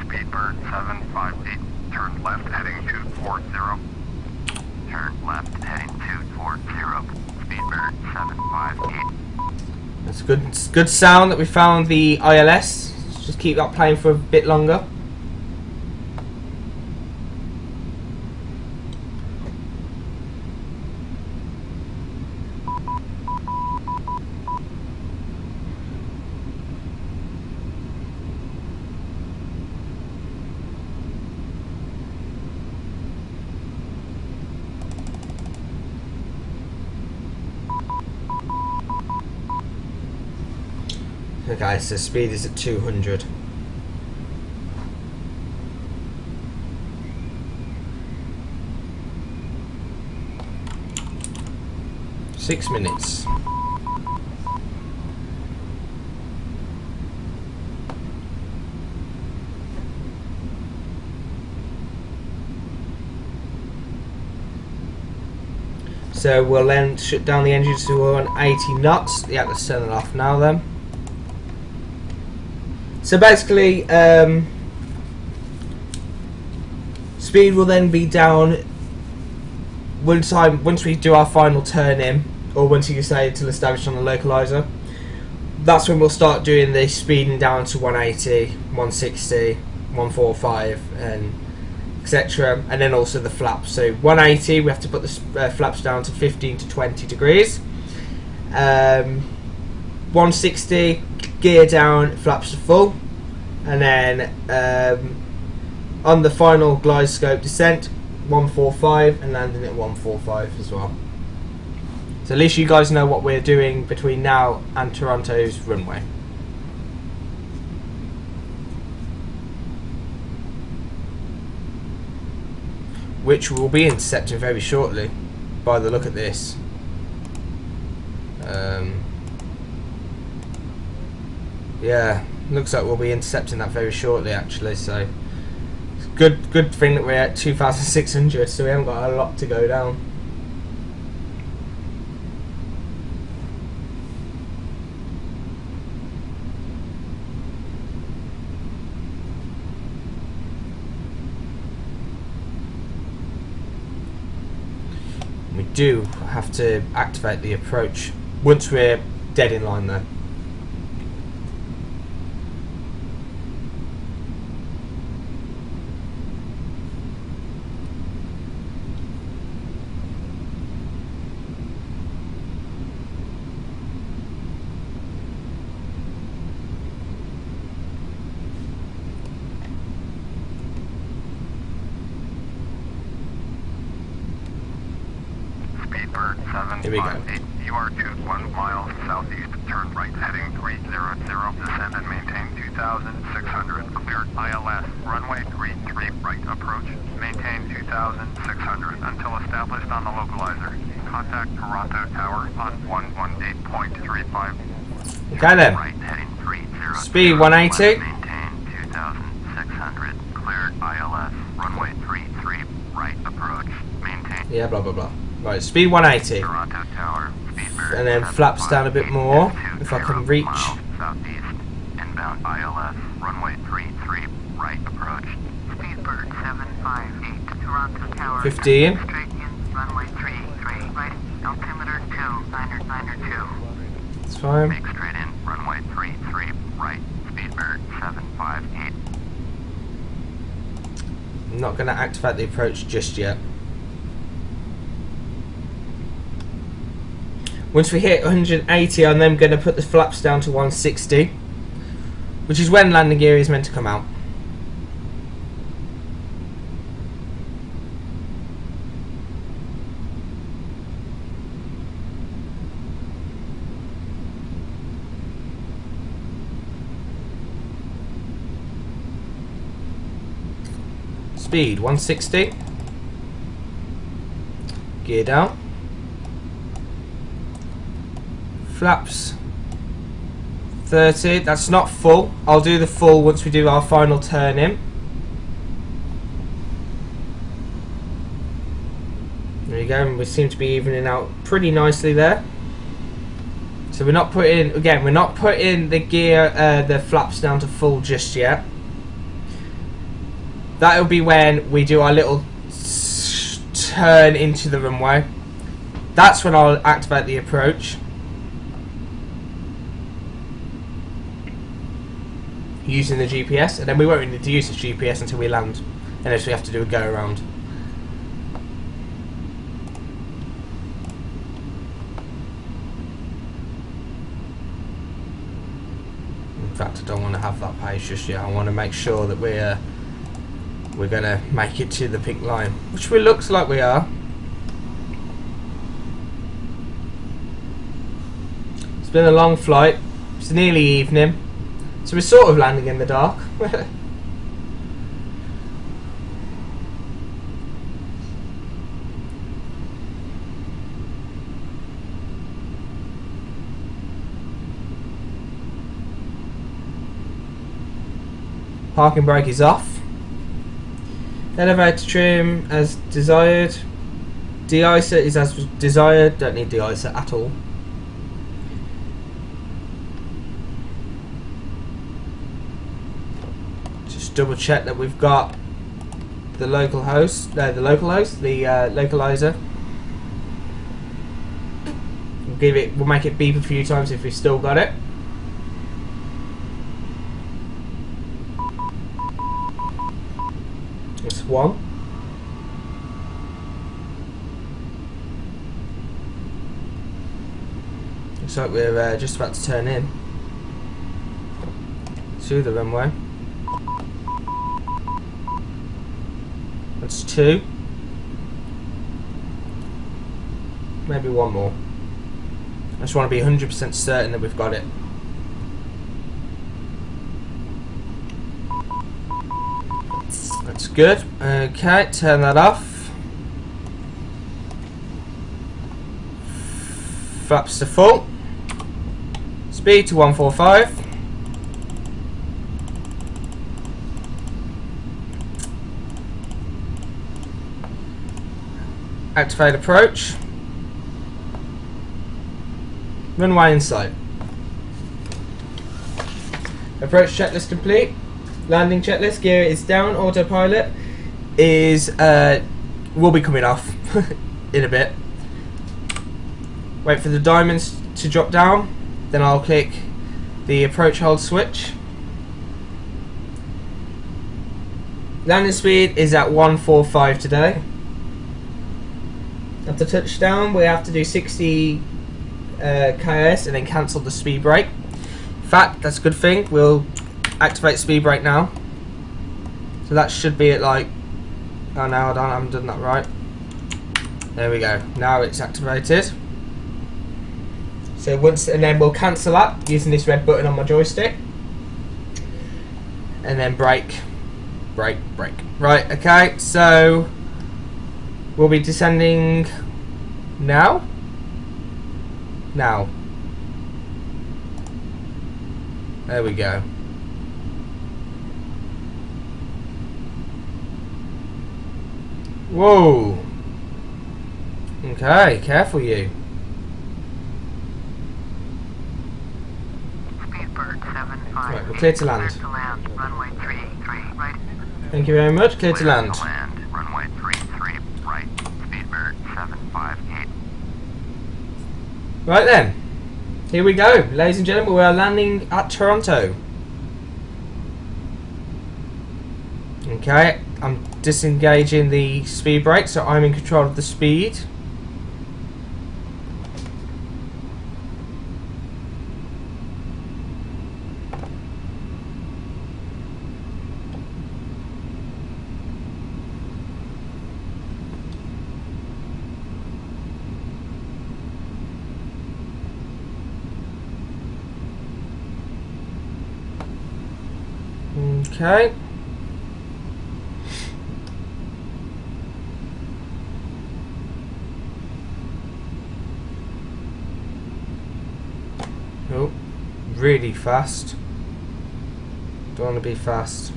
Speedbird 758, turn left heading 240. Turn left heading 240. Speedbird 758. It's good. It's good sound that we found the ILS. Let's just keep that playing for a bit longer. Okay, so speed is at 200. Six minutes. So we'll then shut down the engines to 180 knots. Yeah, let's turn it off now then. So basically, speed will then be down once we do our final turn in, or once you decide to establish on the localizer. That's when we'll start doing the speeding down to 180, 160, 145, and etc. And then also the flaps. So 180, we have to put the flaps down to 15 to 20 degrees. 160. Gear down, flaps to full, and then on the final glide scope descent 145 and landing at 145 as well. So at least you guys know what we're doing between now and Toronto's runway. Which will be intercepting very shortly by the look at this. Yeah, looks like we'll be intercepting that very shortly actually, so it's good thing that we're at 2,600, so we haven't got a lot to go down. We do have to activate the approach once we're dead in line though. Here we go. You are 1 mile southeast, turn right heading 300, descend and maintain 2,600, cleared ILS, runway 33, right approach, maintain 2,600 until established on the localizer. Contact Toronto Tower on 118.35. Okay then. Right heading 30, speed 180. Maintain 2,600, cleared ILS, runway 33, right approach, maintain. Yeah, blah blah blah. Right, speed 180, Toronto Tower, and then flaps down a bit more if I can reach. Southeast, inbound ILS, runway 33, right approach. Speedbird 758, Toronto Tower. 15. Straight in, runway 33, right, altimeter 2992. It's fine. Make straight in, runway 33, right, Speedbird 758. I'm not going to activate the approach just yet. Once we hit 180, I'm then going to put the flaps down to 160, which is when landing gear is meant to come out. Speed 160, gear down, 30. That's not full. I'll do the full once we do our final turn in. There you go. And we seem to be evening out pretty nicely there. So we're not putting, again, we're not putting the gear, the flaps down to full just yet. That'll be when we do our little turn into the runway. That's when I'll activate the approach. Using the GPS, and then we won't need to use the GPS until we land, unless we have to do a go around. In fact, I don't want to have that pace just yet. I want to make sure that we're going to make it to the pink line, which it looks like we are. It's been a long flight. It's nearly evening, so we're sort of landing in the dark. Parking brake is off. Elevator trim as desired. De-icer is as desired. Don't need de-icer at all. Just double check that we've got the localizer. We'll make it beep a few times if we've still got it. That's one. Looks like we're just about to turn in to the runway. That's two. Maybe one more. I just want to be 100% certain that we've got it. That's good. Okay, turn that off. Flaps to full. Speed to 145. Activate approach. Runway in sight. Approach checklist complete. Landing checklist. Gear is down. Autopilot is will be coming off in a bit. Wait for the diamonds to drop down. Then I'll click the approach hold switch. Landing speed is at 145 today. After touchdown, we have to do 60 kS and then cancel the speed brake. In fact, that's a good thing. We'll activate speed brake now. So that should be at like, oh no, I haven't done that right. There we go. Now it's activated. So once, and then we'll cancel that using this red button on my joystick. And then brake, brake, brake. Right, okay, so we'll be descending now. Now. There we go. Whoa. Okay, careful you. Speedbird 75. Right, we're clear to land. Clear to land. Runway 33, right. Thank you very much. Clear to land. Runway 33, right. Speedbird 758. Right then. Here we go. Ladies and gentlemen, we are landing at Toronto. Okay, I'm disengaging the speed brake, so I'm in control of the speed. Okay. Oh, really fast. Don't want to be fast.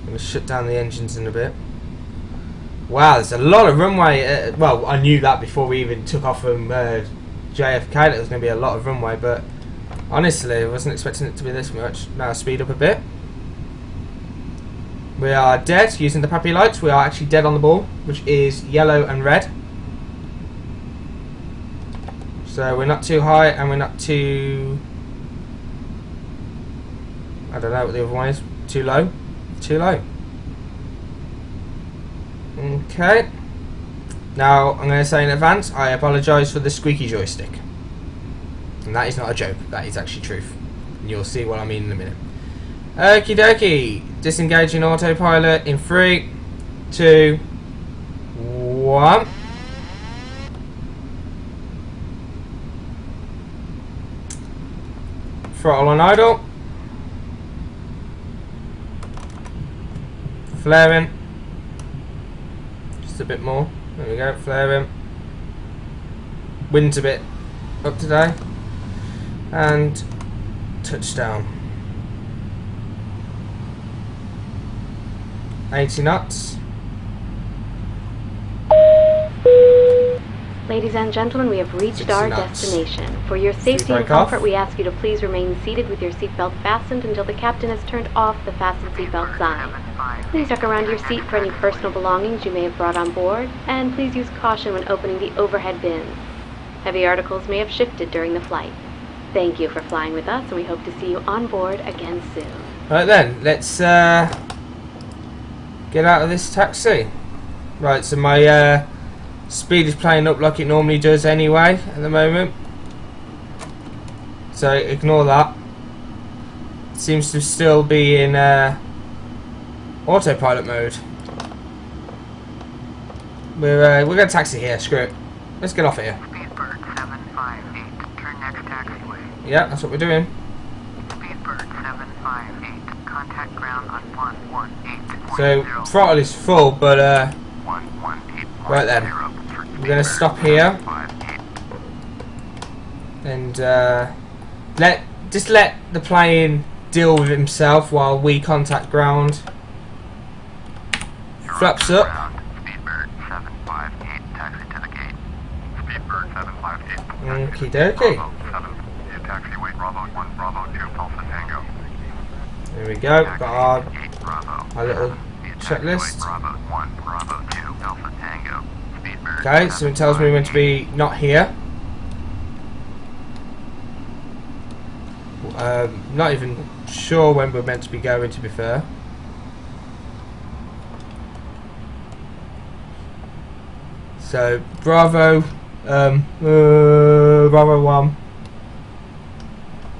I'm going to shut down the engines in a bit. Wow, there's a lot of runway. Well, I knew that before we even took off from JFK, that there was going to be a lot of runway, but honestly, I wasn't expecting it to be this much. Now speed up a bit. We are dead using the puppy lights. We are actually dead on the ball, which is yellow and red. So we're not too high and we're not too... I don't know what the other one is. Too low? Too low. Okay. Now, I'm going to say in advance, I apologise for the squeaky joystick. And that is not a joke. That is actually truth. And you'll see what I mean in a minute. Okie dokie. Disengaging autopilot in 3, 2, 1. Throttle on idle. Flaring. Just a bit more. There we go, flaring. Wind's a bit up today. And touchdown. 80 knots. Ladies and gentlemen, we have reached our destination. For your safety and comfort, we ask you to please remain seated with your seatbelt fastened until the captain has turned off the fasten seatbelt sign. Please duck around your seat for any personal belongings you may have brought on board, and please use caution when opening the overhead bins. Heavy articles may have shifted during the flight. Thank you for flying with us, and we hope to see you on board again soon. Right then, let's get out of this taxi. Right, so my speed is playing up like it normally does anyway at the moment. So ignore that. Seems to still be in autopilot mode. We're gonna taxi here. Screw it. Let's get off here. Speedbird 758, turn next taxiway. Yeah, that's what we're doing. Speedbird 758, contact ground on 118.0. So throttle is full, but right then, we're gonna stop here and let the plane deal with himself while we contact ground. Flaps up. Speedbird 758, taxi to the gate. Speedbird 758. Okie dokie. Bravo 7, taxiway Bravo 1, Bravo 2, Alpha Tango. There we go. Got Gate Bravo. our little checklist. Bravo 1, Bravo 2, Alpha Tango. Speedbird. Okay, so it tells me we're meant to be not here. Not even sure when we're meant to be going, to be fair. So Bravo, Bravo 1.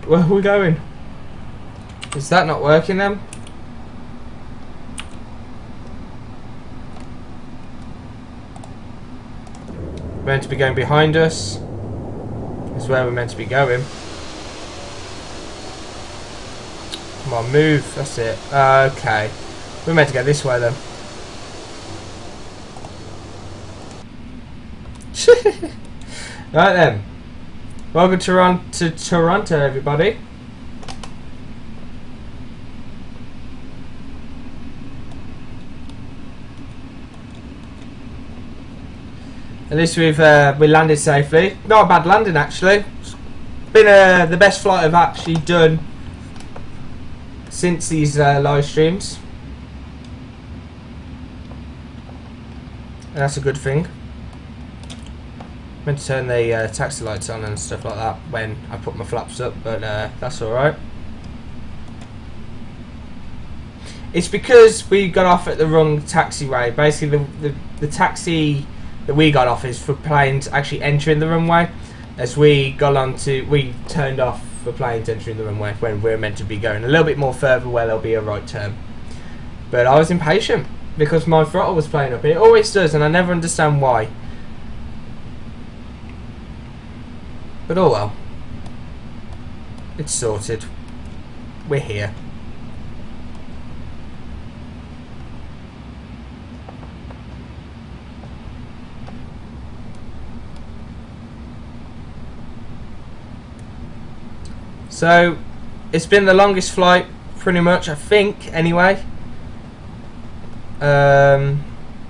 Where are we going? Is that not working then? We're meant to be going behind us. Is where we're meant to be going. Come on, move. That's it. Okay. We're meant to go this way then. Right then. Welcome to Toronto, everybody. At least we landed safely. Not a bad landing actually. It's been the best flight I've actually done since these live streams, and that's a good thing. Meant to turn the taxi lights on and stuff like that when I put my flaps up, but that's alright. It's because we got off at the wrong taxiway. Basically the taxi that we got off is for planes actually entering the runway, as we turned off for planes entering the runway when we're meant to be going a little bit more further where there'll be a right turn. But I was impatient because my throttle was playing up. It always does, and I never understand why. But oh well. It's sorted. We're here. So it's been the longest flight, pretty much, I think, anyway. Been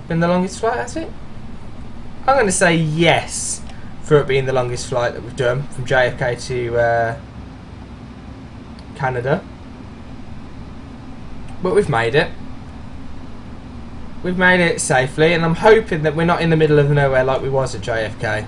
the longest flight, has it? I'm going to say yes for it being the longest flight that we've done from JFK to Canada. But we've made it. We've made it safely, and I'm hoping that we're not in the middle of nowhere like we was at JFK.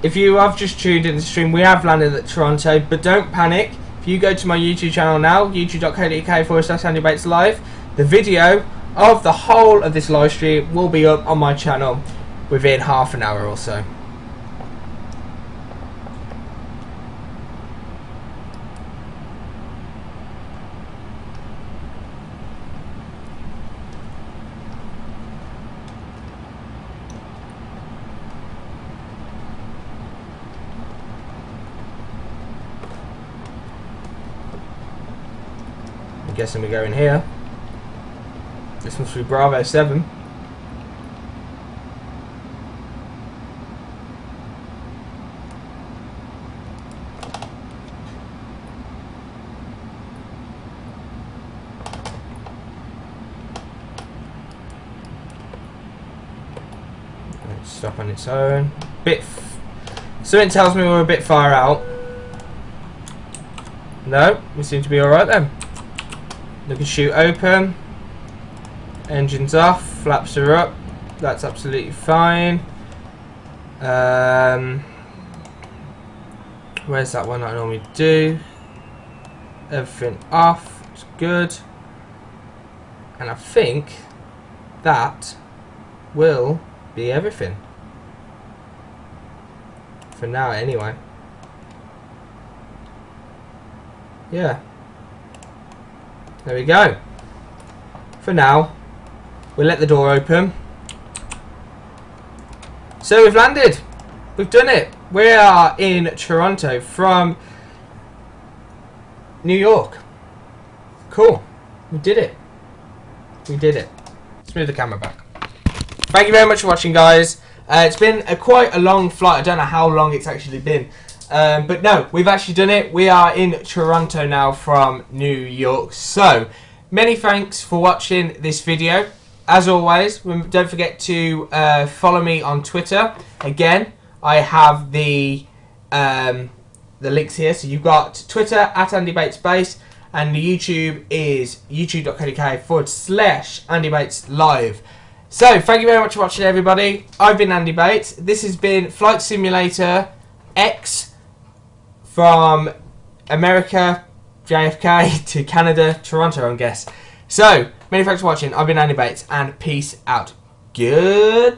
If you have just tuned in the stream, we have landed at Toronto, but don't panic. If you go to my YouTube channel now, youtube.co.uk/AndyBatesLive, the video of the whole of this live stream will be up on my channel within half an hour or so. I'm guessing we go in here. This must be Bravo 7. Let's stop on its own. Something tells me we're a bit far out. No, we seem to be alright then. Look at chute open. Engines off, flaps are up. That's absolutely fine. Where's that one I normally do? Everything off. It's good. And I think that will be everything. For now, anyway. Yeah. There we go. For now, we'll let the door open. So we've landed. We've done it. We are in Toronto from New York. Cool. We did it. We did it. Let's move the camera back. Thank you very much for watching, guys. It's been quite a long flight. I don't know how long it's actually been. But no, we've actually done it. We are in Toronto now from New York. So, many thanks for watching this video. As always, don't forget to follow me on Twitter. Again, I have the links here. So you've got Twitter at AndyBatesBase, and the YouTube is youtube.co.uk/AndyBatesLive. So, thank you very much for watching, everybody. I've been Andy Bates. This has been Flight Simulator X from America, JFK, to Canada, Toronto, I guess. So, many thanks for watching. I've been Andy Bates, and peace out. Goodbye.